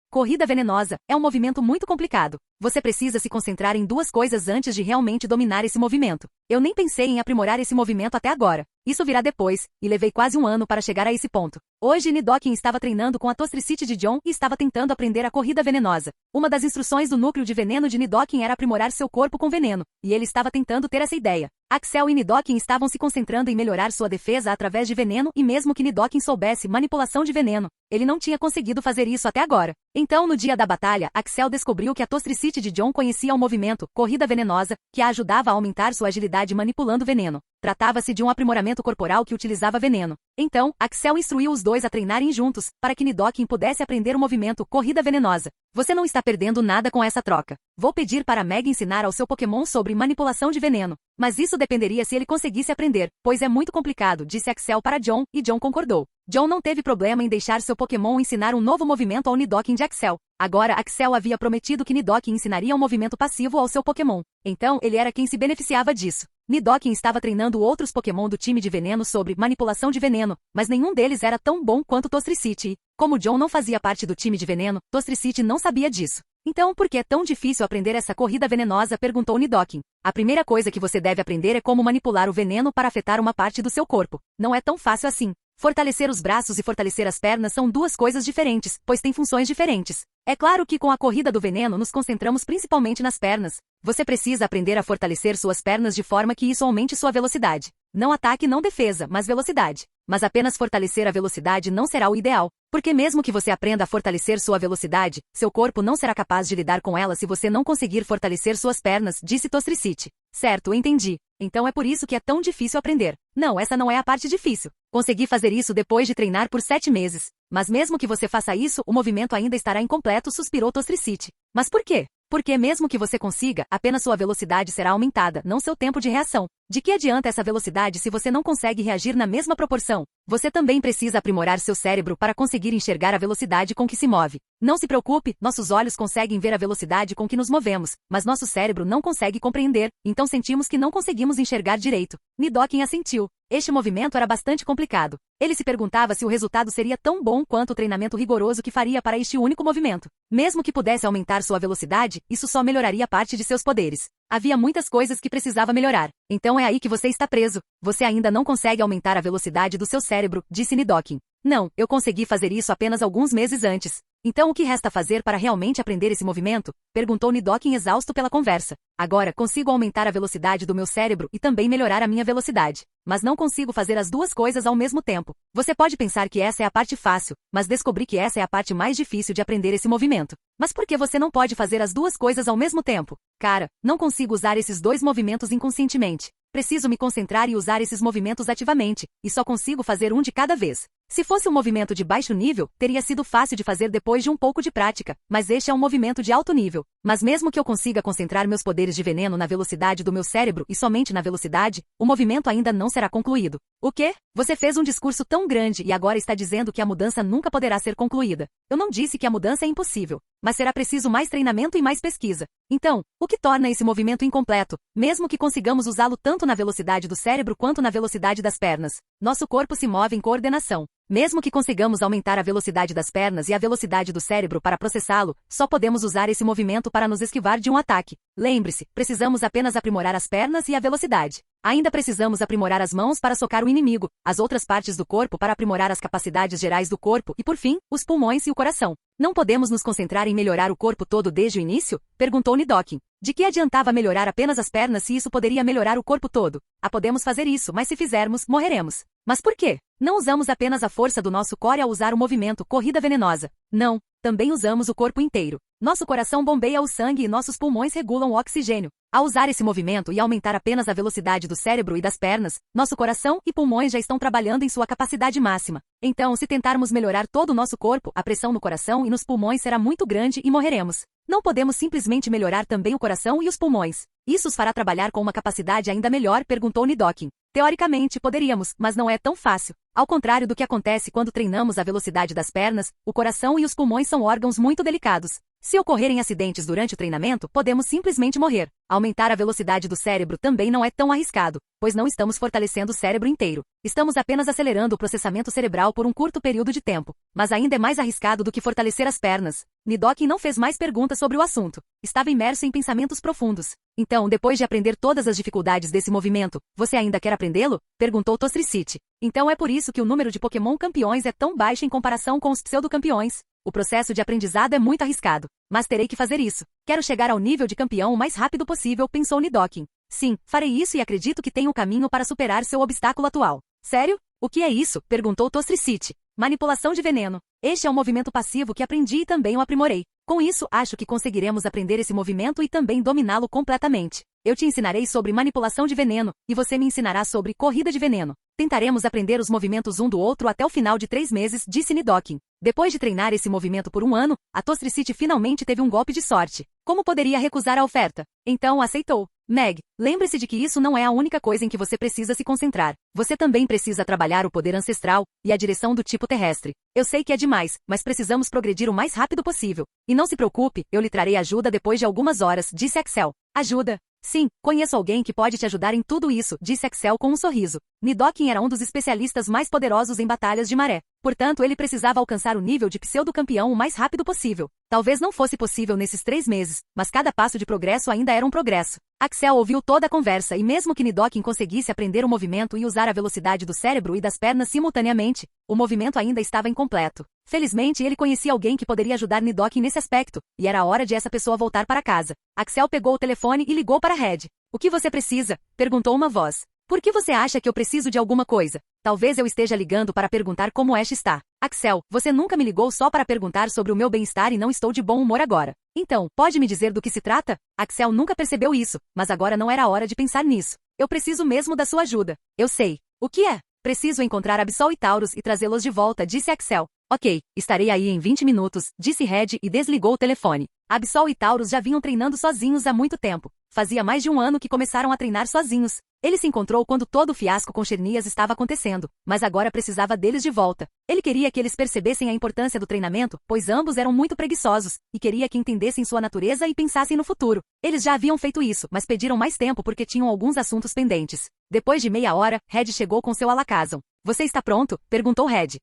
Corrida venenosa é um movimento muito complicado. Você precisa se concentrar em duas coisas antes de realmente dominar esse movimento. Eu nem pensei em aprimorar esse movimento até agora. Isso virá depois, e levei quase um ano para chegar a esse ponto. Hoje Nidoking estava treinando com a Tostricity de John e estava tentando aprender a corrida venenosa. Uma das instruções do núcleo de veneno de Nidoking era aprimorar seu corpo com veneno, e ele estava tentando ter essa ideia. Axel e Nidoking estavam se concentrando em melhorar sua defesa através de veneno e mesmo que Nidoking soubesse manipulação de veneno, ele não tinha conseguido fazer isso até agora. Então, no dia da batalha, Axel descobriu que a Tostricity de John conhecia o movimento corrida venenosa, que a ajudava a aumentar sua agilidade manipulando veneno. Tratava-se de um aprimoramento corporal que utilizava veneno. Então, Axel instruiu os dois a treinarem juntos, para que Nidoking pudesse aprender o movimento corrida venenosa. Você não está perdendo nada com essa troca. Vou pedir para Meg ensinar ao seu Pokémon sobre manipulação de veneno. Mas isso dependeria se ele conseguisse aprender, pois é muito complicado, disse Axel para John, e John concordou. John não teve problema em deixar seu Pokémon ensinar um novo movimento ao Nidoking de Axel. Agora Axel havia prometido que Nidoking ensinaria um movimento passivo ao seu Pokémon. Então, ele era quem se beneficiava disso. Nidoking estava treinando outros Pokémon do time de veneno sobre manipulação de veneno, mas nenhum deles era tão bom quanto Tostricity. Como John não fazia parte do time de veneno, Tostricity não sabia disso. Então, por que é tão difícil aprender essa corrida venenosa? Perguntou Nidoking. A primeira coisa que você deve aprender é como manipular o veneno para afetar uma parte do seu corpo. Não é tão fácil assim. Fortalecer os braços e fortalecer as pernas são duas coisas diferentes, pois têm funções diferentes. É claro que com a corrida do veneno nos concentramos principalmente nas pernas. Você precisa aprender a fortalecer suas pernas de forma que isso aumente sua velocidade. Não ataque, não defesa, mas velocidade. Mas apenas fortalecer a velocidade não será o ideal, porque mesmo que você aprenda a fortalecer sua velocidade, seu corpo não será capaz de lidar com ela se você não conseguir fortalecer suas pernas, disse Tostricity. Certo, entendi. Então é por isso que é tão difícil aprender. Não, essa não é a parte difícil. Consegui fazer isso depois de treinar por 7 meses. Mas mesmo que você faça isso, o movimento ainda estará incompleto, suspirou Tostricity. Mas por quê? Porque mesmo que você consiga, apenas sua velocidade será aumentada, não seu tempo de reação. De que adianta essa velocidade se você não consegue reagir na mesma proporção? Você também precisa aprimorar seu cérebro para conseguir enxergar a velocidade com que se move. Não se preocupe, nossos olhos conseguem ver a velocidade com que nos movemos, mas nosso cérebro não consegue compreender, então sentimos que não conseguimos enxergar direito. Nidoken assentiu. Este movimento era bastante complicado. Ele se perguntava se o resultado seria tão bom quanto o treinamento rigoroso que faria para este único movimento. Mesmo que pudesse aumentar sua velocidade, isso só melhoraria parte de seus poderes. Havia muitas coisas que precisava melhorar. Então é aí que você está preso. Você ainda não consegue aumentar a velocidade do seu cérebro, disse Nidoken. Não, eu consegui fazer isso apenas alguns meses antes. Então o que resta fazer para realmente aprender esse movimento? Perguntou Nidoken exausto pela conversa. Agora, consigo aumentar a velocidade do meu cérebro e também melhorar a minha velocidade. Mas não consigo fazer as duas coisas ao mesmo tempo. Você pode pensar que essa é a parte fácil, mas descobri que essa é a parte mais difícil de aprender esse movimento. Mas por que você não pode fazer as duas coisas ao mesmo tempo? Cara, não consigo usar esses dois movimentos inconscientemente. Preciso me concentrar e usar esses movimentos ativamente, e só consigo fazer um de cada vez. Se fosse um movimento de baixo nível, teria sido fácil de fazer depois de um pouco de prática, mas este é um movimento de alto nível. Mas mesmo que eu consiga concentrar meus poderes de veneno na velocidade do meu cérebro e somente na velocidade, o movimento ainda não será concluído. O quê? Você fez um discurso tão grande e agora está dizendo que a mudança nunca poderá ser concluída. Eu não disse que a mudança é impossível, mas será preciso mais treinamento e mais pesquisa. Então, o que torna esse movimento incompleto, mesmo que consigamos usá-lo tanto na velocidade do cérebro quanto na velocidade das pernas? Nosso corpo se move em coordenação. Mesmo que consigamos aumentar a velocidade das pernas e a velocidade do cérebro para processá-lo, só podemos usar esse movimento para nos esquivar de um ataque. Lembre-se, precisamos apenas aprimorar as pernas e a velocidade. Ainda precisamos aprimorar as mãos para socar o inimigo, as outras partes do corpo para aprimorar as capacidades gerais do corpo e, por fim, os pulmões e o coração. Não podemos nos concentrar em melhorar o corpo todo desde o início? Perguntou Nidoken. De que adiantava melhorar apenas as pernas se isso poderia melhorar o corpo todo? Podemos fazer isso, mas se fizermos, morreremos. Mas por quê? Não usamos apenas a força do nosso core ao usar o movimento corrida venenosa. Não, também usamos o corpo inteiro. Nosso coração bombeia o sangue e nossos pulmões regulam o oxigênio. Ao usar esse movimento e aumentar apenas a velocidade do cérebro e das pernas, nosso coração e pulmões já estão trabalhando em sua capacidade máxima. Então, se tentarmos melhorar todo o nosso corpo, a pressão no coração e nos pulmões será muito grande e morreremos. Não podemos simplesmente melhorar também o coração e os pulmões. Isso os fará trabalhar com uma capacidade ainda melhor? Perguntou Nidoken. Teoricamente, poderíamos, mas não é tão fácil. Ao contrário do que acontece quando treinamos a velocidade das pernas, o coração e os pulmões são órgãos muito delicados. Se ocorrerem acidentes durante o treinamento, podemos simplesmente morrer. Aumentar a velocidade do cérebro também não é tão arriscado, pois não estamos fortalecendo o cérebro inteiro. Estamos apenas acelerando o processamento cerebral por um curto período de tempo. Mas ainda é mais arriscado do que fortalecer as pernas. Nidoken não fez mais perguntas sobre o assunto. Estava imerso em pensamentos profundos. Então, depois de aprender todas as dificuldades desse movimento, você ainda quer aprendê-lo? Perguntou Tostricity. Então é por isso que o número de Pokémon campeões é tão baixo em comparação com os pseudo-campeões. O processo de aprendizado é muito arriscado, mas terei que fazer isso. Quero chegar ao nível de campeão o mais rápido possível, pensou Nidoken. Sim, farei isso e acredito que tenho um caminho para superar seu obstáculo atual. Sério? O que é isso? Perguntou Tostricity. Manipulação de veneno. Este é um movimento passivo que aprendi e também o aprimorei. Com isso, acho que conseguiremos aprender esse movimento e também dominá-lo completamente. Eu te ensinarei sobre manipulação de veneno, e você me ensinará sobre corrida de veneno. Tentaremos aprender os movimentos um do outro até o final de 3 meses, disse Nidoken. Depois de treinar esse movimento por um ano, a Tostricity finalmente teve um golpe de sorte. Como poderia recusar a oferta? Então aceitou. Meg, lembre-se de que isso não é a única coisa em que você precisa se concentrar. Você também precisa trabalhar o poder ancestral e a direção do tipo terrestre. Eu sei que é demais, mas precisamos progredir o mais rápido possível. E não se preocupe, eu lhe trarei ajuda depois de algumas horas, disse Axel. Ajuda? Sim, conheço alguém que pode te ajudar em tudo isso, disse Axel com um sorriso. Nidoken era um dos especialistas mais poderosos em batalhas de maré. Portanto, ele precisava alcançar o nível de pseudo-campeão o mais rápido possível. Talvez não fosse possível nesses 3 meses, mas cada passo de progresso ainda era um progresso. Axel ouviu toda a conversa e mesmo que Nidoking conseguisse aprender o movimento e usar a velocidade do cérebro e das pernas simultaneamente, o movimento ainda estava incompleto. Felizmente, ele conhecia alguém que poderia ajudar Nidoking nesse aspecto, e era a hora de essa pessoa voltar para casa. Axel pegou o telefone e ligou para Red. O que você precisa? Perguntou uma voz. Por que você acha que eu preciso de alguma coisa? Talvez eu esteja ligando para perguntar como Ash está. Axel, você nunca me ligou só para perguntar sobre o meu bem-estar e não estou de bom humor agora. Então, pode me dizer do que se trata? Axel nunca percebeu isso, mas agora não era a hora de pensar nisso. Eu preciso mesmo da sua ajuda. Eu sei. O que é? Preciso encontrar Absol e Taurus e trazê-los de volta, disse Axel. Ok, estarei aí em 20 minutos, disse Red e desligou o telefone. Absol e Taurus já vinham treinando sozinhos há muito tempo. Fazia mais de um ano que começaram a treinar sozinhos. Ele se encontrou quando todo o fiasco com Xerneas estava acontecendo, mas agora precisava deles de volta. Ele queria que eles percebessem a importância do treinamento, pois ambos eram muito preguiçosos, e queria que entendessem sua natureza e pensassem no futuro. Eles já haviam feito isso, mas pediram mais tempo porque tinham alguns assuntos pendentes. Depois de meia hora, Red chegou com seu Alakazam. Você está pronto? Perguntou Red.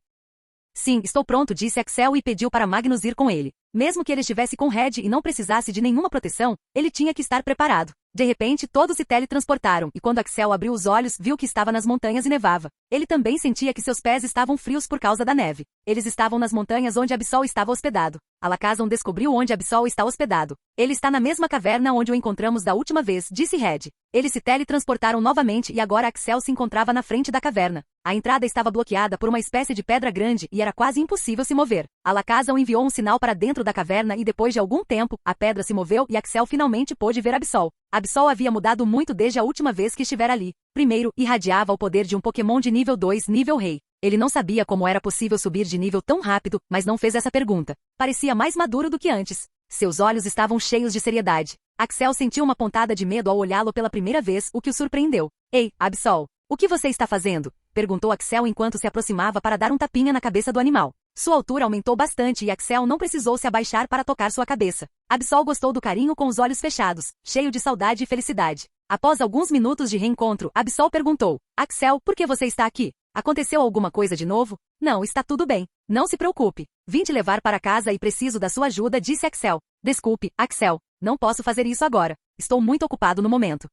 Sim, estou pronto, disse Axel e pediu para Magnus ir com ele. Mesmo que ele estivesse com Red e não precisasse de nenhuma proteção, ele tinha que estar preparado. De repente, todos se teletransportaram, e quando Axel abriu os olhos, viu que estava nas montanhas e nevava. Ele também sentia que seus pés estavam frios por causa da neve. Eles estavam nas montanhas onde Absol estava hospedado. Alakazam descobriu onde Absol está hospedado. Ele está na mesma caverna onde o encontramos da última vez, disse Red. Eles se teletransportaram novamente e agora Axel se encontrava na frente da caverna. A entrada estava bloqueada por uma espécie de pedra grande e era quase impossível se mover. Alakazam enviou um sinal para dentro da caverna e depois de algum tempo, a pedra se moveu e Axel finalmente pôde ver Absol. Absol havia mudado muito desde a última vez que estivera ali. Primeiro, irradiava o poder de um Pokémon de nível 2, nível Rei. Ele não sabia como era possível subir de nível tão rápido, mas não fez essa pergunta. Parecia mais maduro do que antes. Seus olhos estavam cheios de seriedade. Axel sentiu uma pontada de medo ao olhá-lo pela primeira vez, o que o surpreendeu. Ei, Absol, o que você está fazendo? Perguntou Axel enquanto se aproximava para dar um tapinha na cabeça do animal. Sua altura aumentou bastante e Axel não precisou se abaixar para tocar sua cabeça. Absol gostou do carinho com os olhos fechados, cheio de saudade e felicidade. Após alguns minutos de reencontro, Absol perguntou: Axel, por que você está aqui? Aconteceu alguma coisa de novo? Não, está tudo bem. Não se preocupe. Vim te levar para casa e preciso da sua ajuda, disse Axel. Desculpe, Axel. Não posso fazer isso agora. Estou muito ocupado no momento.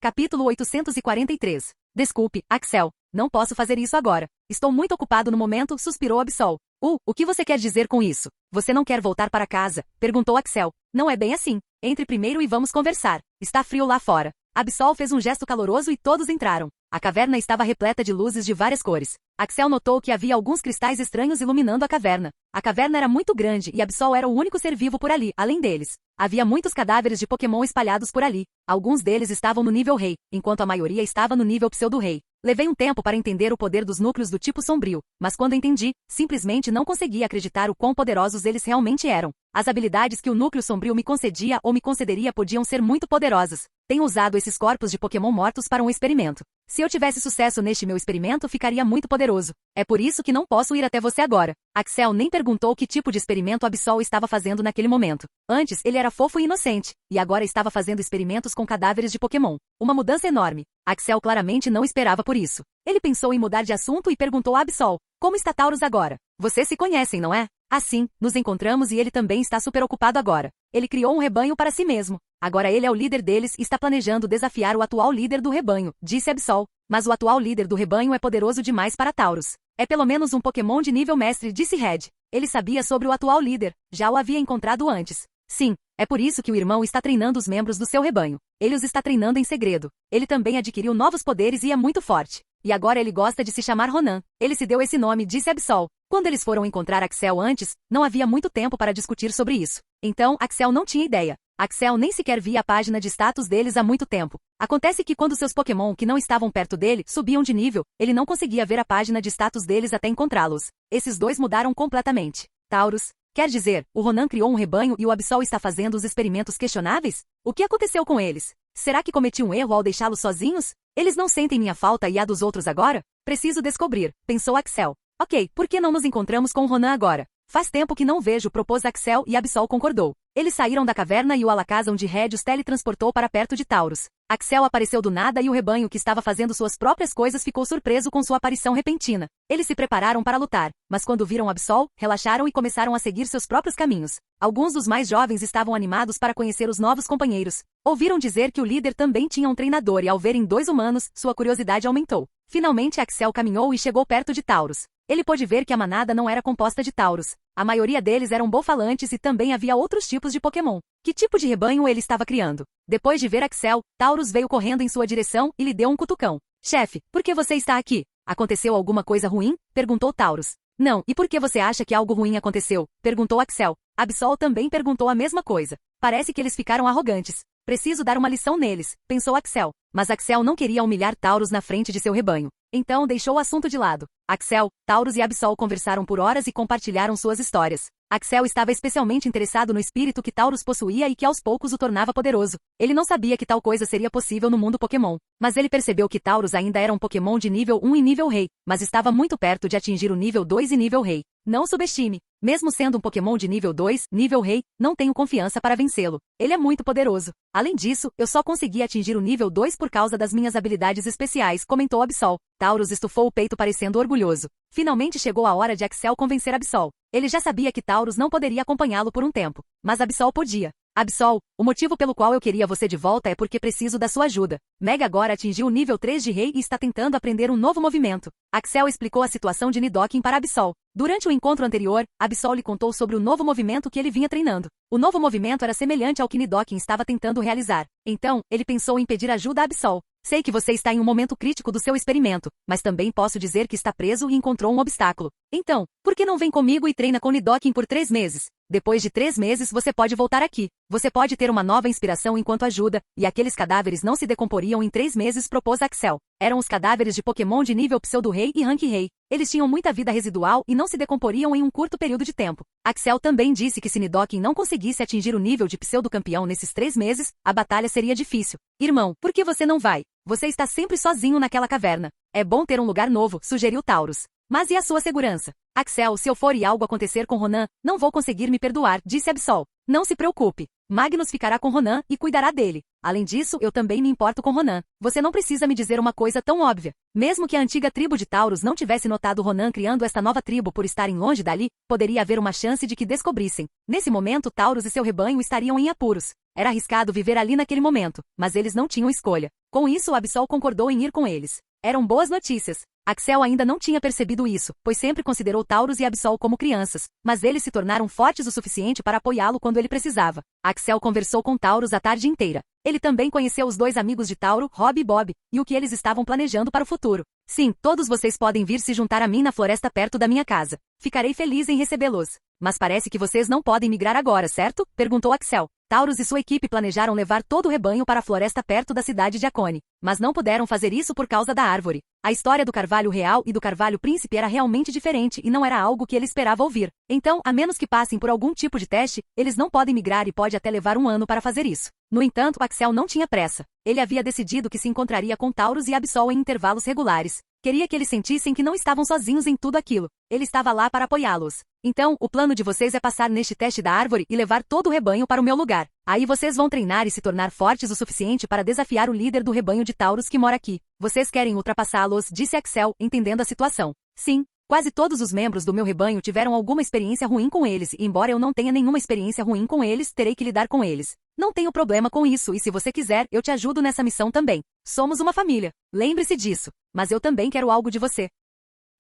Capítulo 843. Desculpe, Axel. Não posso fazer isso agora. Estou muito ocupado no momento, suspirou Absol. O que você quer dizer com isso? Você não quer voltar para casa? Perguntou Axel. Não é bem assim. Entre primeiro e vamos conversar. Está frio lá fora. Absol fez um gesto caloroso e todos entraram. A caverna estava repleta de luzes de várias cores. Axel notou que havia alguns cristais estranhos iluminando a caverna. A caverna era muito grande e Absol era o único ser vivo por ali, além deles. Havia muitos cadáveres de Pokémon espalhados por ali. Alguns deles estavam no nível Rei, enquanto a maioria estava no nível Pseudo-Rei. Levei um tempo para entender o poder dos núcleos do tipo sombrio, mas quando entendi, simplesmente não conseguia acreditar o quão poderosos eles realmente eram. As habilidades que o núcleo sombrio me concedia ou me concederia podiam ser muito poderosas. Tenho usado esses corpos de Pokémon mortos para um experimento. Se eu tivesse sucesso neste meu experimento, ficaria muito poderoso. É por isso que não posso ir até você agora. Axel nem perguntou que tipo de experimento Absol estava fazendo naquele momento. Antes, ele era fofo e inocente, e agora estava fazendo experimentos com cadáveres de Pokémon. Uma mudança enorme. Axel claramente não esperava por isso. Ele pensou em mudar de assunto e perguntou a Absol: como está Taurus agora? Vocês se conhecem, não é? Assim, nos encontramos e ele também está super ocupado agora. Ele criou um rebanho para si mesmo. Agora ele é o líder deles e está planejando desafiar o atual líder do rebanho, disse Absol. Mas o atual líder do rebanho é poderoso demais para Taurus. É pelo menos um Pokémon de nível mestre, disse Red. Ele sabia sobre o atual líder, já o havia encontrado antes. Sim, é por isso que o irmão está treinando os membros do seu rebanho. Ele os está treinando em segredo. Ele também adquiriu novos poderes e é muito forte. E agora ele gosta de se chamar Ronan. Ele se deu esse nome, disse Absol. Quando eles foram encontrar Axel antes, não havia muito tempo para discutir sobre isso. Então, Axel não tinha ideia. Axel nem sequer via a página de status deles há muito tempo. Acontece que quando seus Pokémon que não estavam perto dele subiam de nível, ele não conseguia ver a página de status deles até encontrá-los. Esses dois mudaram completamente. Taurus, quer dizer, o Ronan criou um rebanho e o Absol está fazendo os experimentos questionáveis? O que aconteceu com eles? Será que cometi um erro ao deixá-los sozinhos? Eles não sentem minha falta e a dos outros agora? Preciso descobrir, pensou Axel. Ok, por que não nos encontramos com o Ronan agora? Faz tempo que não vejo, propôs Axel e Absol concordou. Eles saíram da caverna e o Alakazam de Red os teletransportou para perto de Taurus. Axel apareceu do nada e o rebanho que estava fazendo suas próprias coisas ficou surpreso com sua aparição repentina. Eles se prepararam para lutar, mas quando viram Absol, relaxaram e começaram a seguir seus próprios caminhos. Alguns dos mais jovens estavam animados para conhecer os novos companheiros. Ouviram dizer que o líder também tinha um treinador e ao verem 2 humanos, sua curiosidade aumentou. Finalmente Axel caminhou e chegou perto de Taurus. Ele pôde ver que a manada não era composta de Taurus. A maioria deles eram bofalantes e também havia outros tipos de Pokémon. Que tipo de rebanho ele estava criando? Depois de ver Axel, Taurus veio correndo em sua direção e lhe deu um cutucão. Chefe, por que você está aqui? Aconteceu alguma coisa ruim? Perguntou Taurus. Não, e por que você acha que algo ruim aconteceu? Perguntou Axel. Absol também perguntou a mesma coisa. Parece que eles ficaram arrogantes. Preciso dar uma lição neles, pensou Axel. Mas Axel não queria humilhar Taurus na frente de seu rebanho. Então deixou o assunto de lado. Axel, Taurus e Absol conversaram por horas e compartilharam suas histórias. Axel estava especialmente interessado no espírito que Taurus possuía e que aos poucos o tornava poderoso. Ele não sabia que tal coisa seria possível no mundo Pokémon. Mas ele percebeu que Taurus ainda era um Pokémon de nível 1 e nível Rei, mas estava muito perto de atingir o nível 2 e nível Rei. Não subestime. Mesmo sendo um Pokémon de nível 2, nível Rei, não tenho confiança para vencê-lo. Ele é muito poderoso. Além disso, eu só consegui atingir o nível 2 por causa das minhas habilidades especiais, comentou Absol. Taurus estufou o peito parecendo orgulhoso. Finalmente chegou a hora de Axel convencer Absol. Ele já sabia que Taurus não poderia acompanhá-lo por um tempo, mas Absol podia. Absol, o motivo pelo qual eu queria você de volta é porque preciso da sua ajuda. Meg agora atingiu o nível 3 de Rei e está tentando aprender um novo movimento. Axel explicou a situação de Nidoking para Absol. Durante o encontro anterior, Absol lhe contou sobre o novo movimento que ele vinha treinando. O novo movimento era semelhante ao que Nidoking estava tentando realizar. Então, ele pensou em pedir ajuda a Absol. Sei que você está em um momento crítico do seu experimento, mas também posso dizer que está preso e encontrou um obstáculo. Então, por que não vem comigo e treina com Nidoking por 3 meses? Depois de 3 meses você pode voltar aqui. Você pode ter uma nova inspiração enquanto ajuda, e aqueles cadáveres não se decomporiam em 3 meses, propôs Axel. Eram os cadáveres de Pokémon de nível Pseudo-Rei e Rank-Rei. Eles tinham muita vida residual e não se decomporiam em um curto período de tempo. Axel também disse que se Nidoking não conseguisse atingir o nível de pseudo-campeão nesses 3 meses, a batalha seria difícil. Irmão, por que você não vai? Você está sempre sozinho naquela caverna. É bom ter um lugar novo, sugeriu Taurus. Mas e a sua segurança? Axel, se eu for e algo acontecer com Ronan, não vou conseguir me perdoar, disse Absol. Não se preocupe. Magnus ficará com Ronan e cuidará dele. Além disso, eu também me importo com Ronan. Você não precisa me dizer uma coisa tão óbvia. Mesmo que a antiga tribo de Taurus não tivesse notado Ronan criando esta nova tribo por estarem longe dali, poderia haver uma chance de que descobrissem. Nesse momento, Taurus e seu rebanho estariam em apuros. Era arriscado viver ali naquele momento, mas eles não tinham escolha. Com isso, Absol concordou em ir com eles. Eram boas notícias. Axel ainda não tinha percebido isso, pois sempre considerou Taurus e Absol como crianças, mas eles se tornaram fortes o suficiente para apoiá-lo quando ele precisava. Axel conversou com Taurus a tarde inteira. Ele também conheceu os 2 amigos de Tauro, Rob e Bob, e o que eles estavam planejando para o futuro. Sim, todos vocês podem vir se juntar a mim na floresta perto da minha casa. Ficarei feliz em recebê-los. Mas parece que vocês não podem migrar agora, certo? Perguntou Axel. Taurus e sua equipe planejaram levar todo o rebanho para a floresta perto da cidade de Akone, mas não puderam fazer isso por causa da árvore. A história do Carvalho Real e do Carvalho Príncipe era realmente diferente e não era algo que ele esperava ouvir. Então, a menos que passem por algum tipo de teste, eles não podem migrar e pode até levar 1 ano para fazer isso. No entanto, Axel não tinha pressa. Ele havia decidido que se encontraria com Taurus e Absol em intervalos regulares. Queria que eles sentissem que não estavam sozinhos em tudo aquilo. Ele estava lá para apoiá-los. Então, o plano de vocês é passar neste teste da árvore e levar todo o rebanho para o meu lugar. Aí vocês vão treinar e se tornar fortes o suficiente para desafiar o líder do rebanho de Taurus que mora aqui. Vocês querem ultrapassá-los, disse Axel, entendendo a situação. Sim. Quase todos os membros do meu rebanho tiveram alguma experiência ruim com eles, e embora eu não tenha nenhuma experiência ruim com eles, terei que lidar com eles. Não tenho problema com isso e se você quiser, eu te ajudo nessa missão também. Somos uma família. Lembre-se disso. Mas eu também quero algo de você.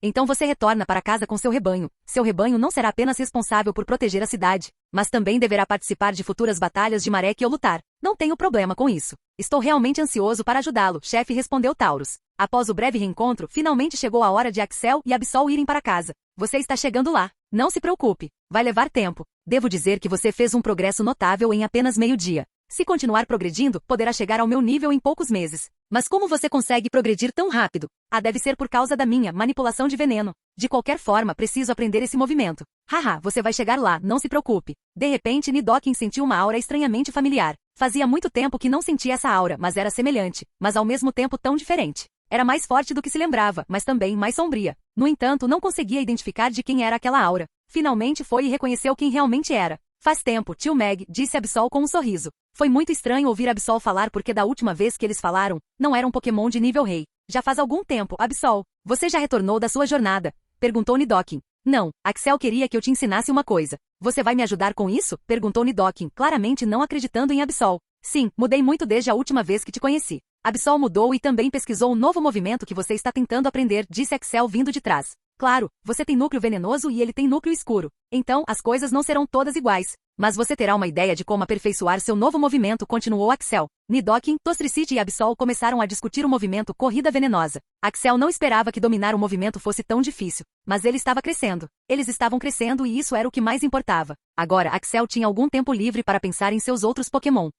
Então você retorna para casa com seu rebanho. Seu rebanho não será apenas responsável por proteger a cidade, mas também deverá participar de futuras batalhas de maré que eu lutar. Não tenho problema com isso. Estou realmente ansioso para ajudá-lo, chefe, respondeu Taurus. Após o breve reencontro, finalmente chegou a hora de Axel e Absol irem para casa. Você está chegando lá. Não se preocupe. Vai levar tempo. Devo dizer que você fez um progresso notável em apenas meio-dia. Se continuar progredindo, poderá chegar ao meu nível em poucos meses. Mas como você consegue progredir tão rápido? Deve ser por causa da minha manipulação de veneno. De qualquer forma, preciso aprender esse movimento. Haha, você vai chegar lá, não se preocupe. De repente, Nidoking sentiu uma aura estranhamente familiar. Fazia muito tempo que não sentia essa aura, mas era semelhante, mas ao mesmo tempo tão diferente. Era mais forte do que se lembrava, mas também mais sombria. No entanto, não conseguia identificar de quem era aquela aura. Finalmente foi e reconheceu quem realmente era. Faz tempo, tio Meg, disse Absol com um sorriso. Foi muito estranho ouvir Absol falar porque da última vez que eles falaram, não era um Pokémon de nível rei. Já faz algum tempo, Absol. Você já retornou da sua jornada? Perguntou Nidoking. Não, Axel queria que eu te ensinasse uma coisa. Você vai me ajudar com isso? Perguntou Nidoking, claramente não acreditando em Absol. Sim, mudei muito desde a última vez que te conheci. Absol mudou e também pesquisou um novo movimento que você está tentando aprender, disse Axel vindo de trás. Claro, você tem núcleo venenoso e ele tem núcleo escuro. Então, as coisas não serão todas iguais. Mas você terá uma ideia de como aperfeiçoar seu novo movimento, continuou Axel. Nidoking, Tostricity e Absol começaram a discutir o movimento Corrida Venenosa. Axel não esperava que dominar o movimento fosse tão difícil, mas ele estava crescendo. Eles estavam crescendo e isso era o que mais importava. Agora, Axel tinha algum tempo livre para pensar em seus outros Pokémon.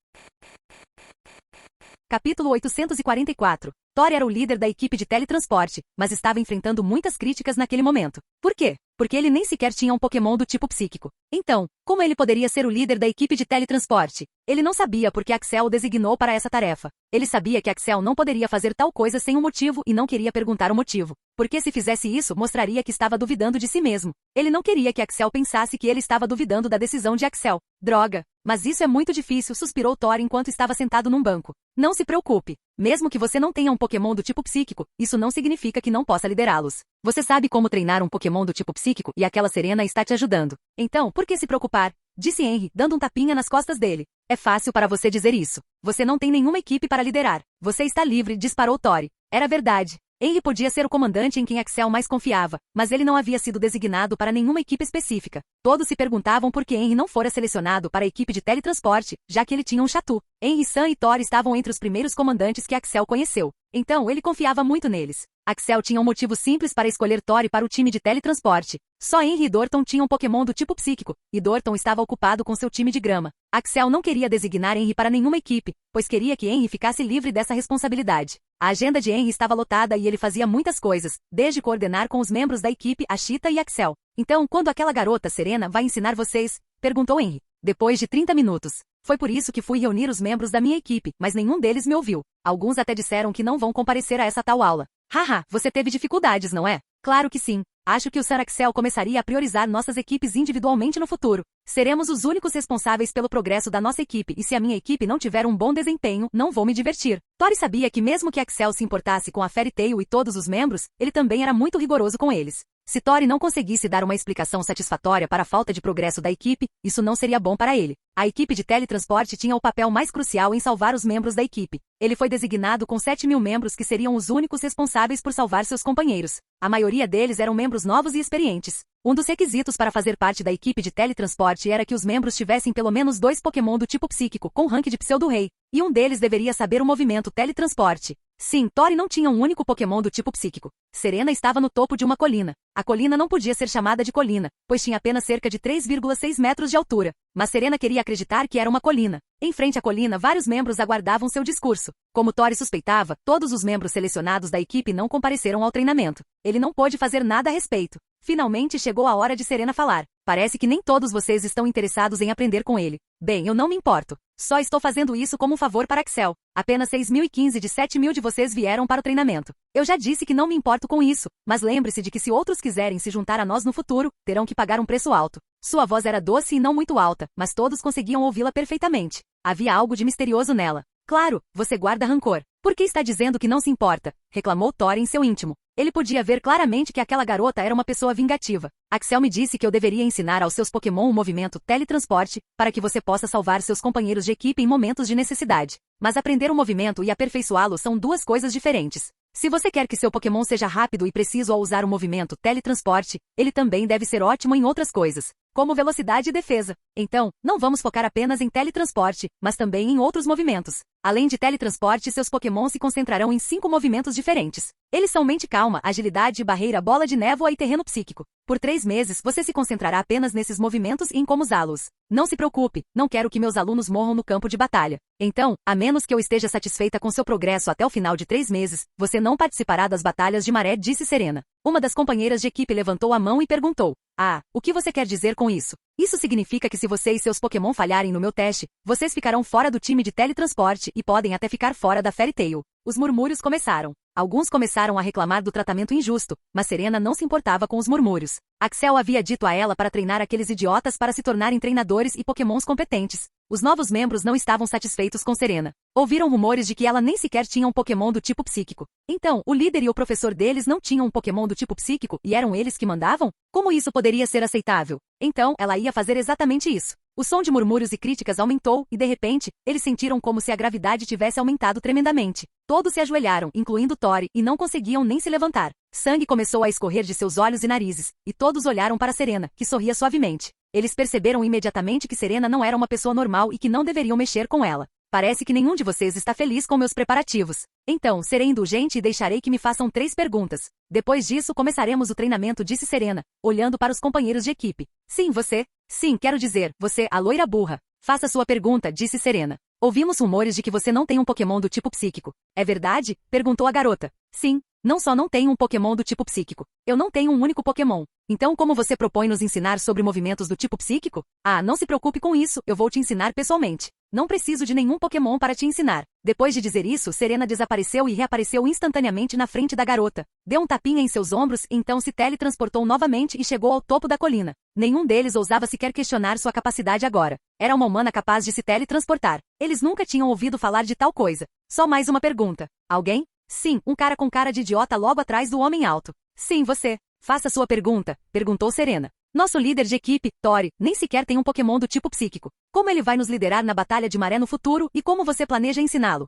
Capítulo 844. Thor era o líder da equipe de teletransporte, mas estava enfrentando muitas críticas naquele momento. Por quê? Porque ele nem sequer tinha um Pokémon do tipo psíquico. Então, como ele poderia ser o líder da equipe de teletransporte? Ele não sabia porque Axel o designou para essa tarefa. Ele sabia que Axel não poderia fazer tal coisa sem um motivo e não queria perguntar o motivo. Porque se fizesse isso, mostraria que estava duvidando de si mesmo. Ele não queria que Axel pensasse que ele estava duvidando da decisão de Axel. Droga! Mas isso é muito difícil, suspirou Thor enquanto estava sentado num banco. Não se preocupe. Mesmo que você não tenha um Pokémon do tipo psíquico, isso não significa que não possa liderá-los. Você sabe como treinar um Pokémon do tipo psíquico e aquela Serena está te ajudando. Então, por que se preocupar? Disse Henry, dando um tapinha nas costas dele. É fácil para você dizer isso. Você não tem nenhuma equipe para liderar. Você está livre, disparou Thor. Era verdade. Henry podia ser o comandante em quem Axel mais confiava, mas ele não havia sido designado para nenhuma equipe específica. Todos se perguntavam por que Henry não fora selecionado para a equipe de teletransporte, já que ele tinha um Chatu. Henry, Sam e Thor estavam entre os primeiros comandantes que Axel conheceu. Então ele confiava muito neles. Axel tinha um motivo simples para escolher Thor para o time de teletransporte. Só Henry e Dorton tinham um Pokémon do tipo psíquico, e Dorton estava ocupado com seu time de grama. Axel não queria designar Henry para nenhuma equipe, pois queria que Henry ficasse livre dessa responsabilidade. A agenda de Henry estava lotada e ele fazia muitas coisas, desde coordenar com os membros da equipe a Cheetah e Axel. Então, quando aquela garota Serena vai ensinar vocês? Perguntou Henry. Depois de 30 minutos. Foi por isso que fui reunir os membros da minha equipe, mas nenhum deles me ouviu. Alguns até disseram que não vão comparecer a essa tal aula. Haha, você teve dificuldades, não é? Claro que sim. Acho que o Sr. Axel começaria a priorizar nossas equipes individualmente no futuro. Seremos os únicos responsáveis pelo progresso da nossa equipe e se a minha equipe não tiver um bom desempenho, não vou me divertir. Tori sabia que mesmo que Axel se importasse com a Fairy Tail e todos os membros, ele também era muito rigoroso com eles. Se Tori não conseguisse dar uma explicação satisfatória para a falta de progresso da equipe, isso não seria bom para ele. A equipe de teletransporte tinha o papel mais crucial em salvar os membros da equipe. Ele foi designado com 7.000 membros que seriam os únicos responsáveis por salvar seus companheiros. A maioria deles eram membros novos e experientes. Um dos requisitos para fazer parte da equipe de teletransporte era que os membros tivessem pelo menos 2 Pokémon do tipo psíquico com rank de Pseudo-Rei, e um deles deveria saber o movimento teletransporte. Sim, Tori não tinha um único Pokémon do tipo psíquico. Serena estava no topo de uma colina. A colina não podia ser chamada de colina, pois tinha apenas cerca de 3,6 metros de altura. Mas Serena queria acreditar que era uma colina. Em frente à colina, vários membros aguardavam seu discurso. Como Tori suspeitava, todos os membros selecionados da equipe não compareceram ao treinamento. Ele não pôde fazer nada a respeito. Finalmente chegou a hora de Serena falar. Parece que nem todos vocês estão interessados em aprender com ele. Bem, eu não me importo. Só estou fazendo isso como um favor para Axel. Apenas 6.015 de 7.000 de vocês vieram para o treinamento. Eu já disse que não me importo com isso, mas lembre-se de que se outros quiserem se juntar a nós no futuro, terão que pagar um preço alto. Sua voz era doce e não muito alta, mas todos conseguiam ouvi-la perfeitamente. Havia algo de misterioso nela. Claro, você guarda rancor. Por que está dizendo que não se importa? Reclamou Thor em seu íntimo. Ele podia ver claramente que aquela garota era uma pessoa vingativa. Axel me disse que eu deveria ensinar aos seus Pokémon o movimento teletransporte, para que você possa salvar seus companheiros de equipe em momentos de necessidade. Mas aprender o movimento e aperfeiçoá-lo são duas coisas diferentes. Se você quer que seu Pokémon seja rápido e preciso ao usar o movimento teletransporte, ele também deve ser ótimo em outras coisas, como velocidade e defesa. Então, não vamos focar apenas em teletransporte, mas também em outros movimentos. Além de teletransporte, seus Pokémon se concentrarão em 5 movimentos diferentes. Eles são mente calma, agilidade, barreira, bola de névoa e terreno psíquico. Por 3 meses, você se concentrará apenas nesses movimentos e em como usá-los. Não se preocupe, não quero que meus alunos morram no campo de batalha. Então, a menos que eu esteja satisfeita com seu progresso até o final de 3 meses, você não participará das batalhas de maré, disse Serena. Uma das companheiras de equipe levantou a mão e perguntou. Ah, o que você quer dizer com isso? Isso significa que se você e seus Pokémon falharem no meu teste, vocês ficarão fora do time de teletransporte e podem até ficar fora da Fairy Tail. Os murmúrios começaram. Alguns começaram a reclamar do tratamento injusto, mas Serena não se importava com os murmúrios. Axel havia dito a ela para treinar aqueles idiotas para se tornarem treinadores e pokémons competentes. Os novos membros não estavam satisfeitos com Serena. Ouviram rumores de que ela nem sequer tinha um pokémon do tipo psíquico. Então, o líder e o professor deles não tinham um pokémon do tipo psíquico e eram eles que mandavam? Como isso poderia ser aceitável? Então, ela ia fazer exatamente isso. O som de murmúrios e críticas aumentou e, de repente, eles sentiram como se a gravidade tivesse aumentado tremendamente. Todos se ajoelharam, incluindo Tori, e não conseguiam nem se levantar. Sangue começou a escorrer de seus olhos e narizes, e todos olharam para Serena, que sorria suavemente. Eles perceberam imediatamente que Serena não era uma pessoa normal e que não deveriam mexer com ela. Parece que nenhum de vocês está feliz com meus preparativos. Então, serei indulgente e deixarei que me façam 3 perguntas. Depois disso, começaremos o treinamento, disse Serena, olhando para os companheiros de equipe. Sim, você. Sim, quero dizer, você, a loira burra. Faça sua pergunta, disse Serena. Ouvimos rumores de que você não tem um pokémon do tipo psíquico. É verdade? Perguntou a garota. Sim. Não só não tenho um pokémon do tipo psíquico. Eu não tenho um único pokémon. Então como você propõe nos ensinar sobre movimentos do tipo psíquico? Ah, não se preocupe com isso, eu vou te ensinar pessoalmente. Não preciso de nenhum pokémon para te ensinar. Depois de dizer isso, Serena desapareceu e reapareceu instantaneamente na frente da garota. Deu um tapinha em seus ombros, então se teletransportou novamente e chegou ao topo da colina. Nenhum deles ousava sequer questionar sua capacidade agora. Era uma humana capaz de se teletransportar. Eles nunca tinham ouvido falar de tal coisa. Só mais uma pergunta. Alguém? Sim, um cara com cara de idiota logo atrás do homem alto. Sim, você. Faça sua pergunta, perguntou Serena. Nosso líder de equipe, Tori, nem sequer tem um pokémon do tipo psíquico. Como ele vai nos liderar na batalha de maré no futuro e como você planeja ensiná-lo?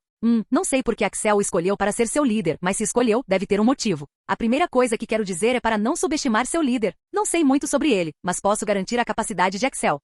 Não sei por que Axel o escolheu para ser seu líder, mas se escolheu, deve ter um motivo. A primeira coisa que quero dizer é para não subestimar seu líder. Não sei muito sobre ele, mas posso garantir a capacidade de Axel.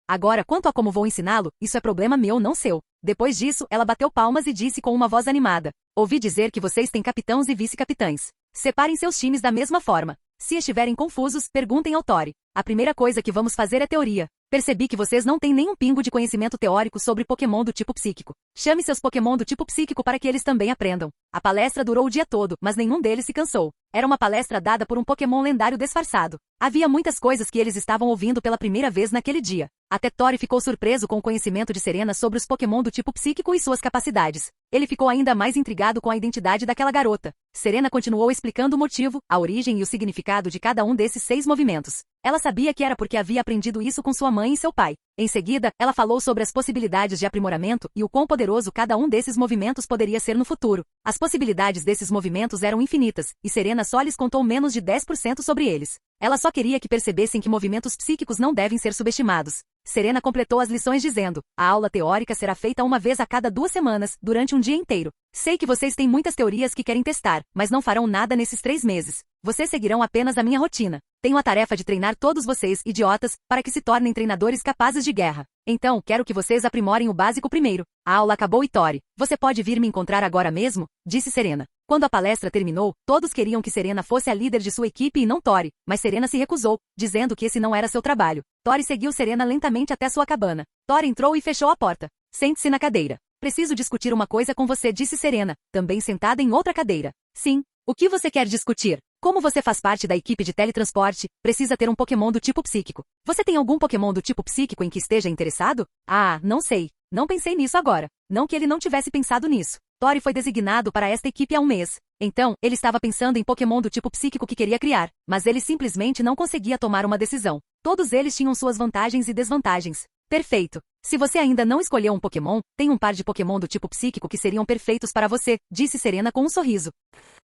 Agora, quanto a como vou ensiná-lo, isso é problema meu, não seu. Depois disso, ela bateu palmas e disse com uma voz animada. Ouvi dizer que vocês têm capitães e vice-capitães. Separem seus times da mesma forma. Se estiverem confusos, perguntem ao Tori. A primeira coisa que vamos fazer é teoria. Percebi que vocês não têm nenhum pingo de conhecimento teórico sobre Pokémon do tipo psíquico. Chame seus Pokémon do tipo psíquico para que eles também aprendam. A palestra durou o dia todo, mas nenhum deles se cansou. Era uma palestra dada por um Pokémon lendário disfarçado. Havia muitas coisas que eles estavam ouvindo pela primeira vez naquele dia. Até Tori ficou surpreso com o conhecimento de Serena sobre os Pokémon do tipo psíquico e suas capacidades. Ele ficou ainda mais intrigado com a identidade daquela garota. Serena continuou explicando o motivo, a origem e o significado de cada um desses 6 movimentos. Ela sabia que era porque havia aprendido isso com sua mãe e seu pai. Em seguida, ela falou sobre as possibilidades de aprimoramento e o quão poderoso cada um desses movimentos poderia ser no futuro. As possibilidades desses movimentos eram infinitas, e Serena só lhes contou menos de 10% sobre eles. Ela só queria que percebessem que movimentos psíquicos não devem ser subestimados. Serena completou as lições dizendo, a aula teórica será feita uma vez a cada 2 semanas, durante um dia inteiro. Sei que vocês têm muitas teorias que querem testar, mas não farão nada nesses 3 meses. Vocês seguirão apenas a minha rotina. Tenho a tarefa de treinar todos vocês, idiotas, para que se tornem treinadores capazes de guerra. Então, quero que vocês aprimorem o básico primeiro. A aula acabou e Tori, você pode vir me encontrar agora mesmo? Disse Serena. Quando a palestra terminou, todos queriam que Serena fosse a líder de sua equipe e não Tori, mas Serena se recusou, dizendo que esse não era seu trabalho. Tori seguiu Serena lentamente até sua cabana. Tori entrou e fechou a porta. Sente-se na cadeira. Preciso discutir uma coisa com você, disse Serena, também sentada em outra cadeira. Sim. O que você quer discutir? Como você faz parte da equipe de teletransporte, precisa ter um Pokémon do tipo psíquico. Você tem algum Pokémon do tipo psíquico em que esteja interessado? Ah, não sei. Não pensei nisso agora. Não que ele não tivesse pensado nisso. Tori foi designado para esta equipe há um mês. Então, ele estava pensando em Pokémon do tipo psíquico que queria criar, mas ele simplesmente não conseguia tomar uma decisão. Todos eles tinham suas vantagens e desvantagens. Perfeito. Se você ainda não escolheu um Pokémon, tem um par de Pokémon do tipo psíquico que seriam perfeitos para você, disse Serena com um sorriso.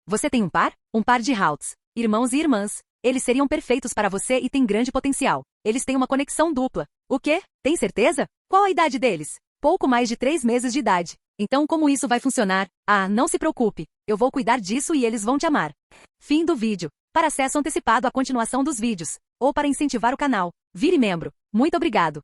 Você tem um par? Um par de Halts. Irmãos e irmãs. Eles seriam perfeitos para você e têm grande potencial. Eles têm uma conexão dupla. O quê? Tem certeza? Qual a idade deles? Pouco mais de 3 meses de idade. Então como isso vai funcionar? Ah, não se preocupe. Eu vou cuidar disso e eles vão te amar. Fim do vídeo. Para acesso antecipado à continuação dos vídeos, ou para incentivar o canal, vire membro. Muito obrigado.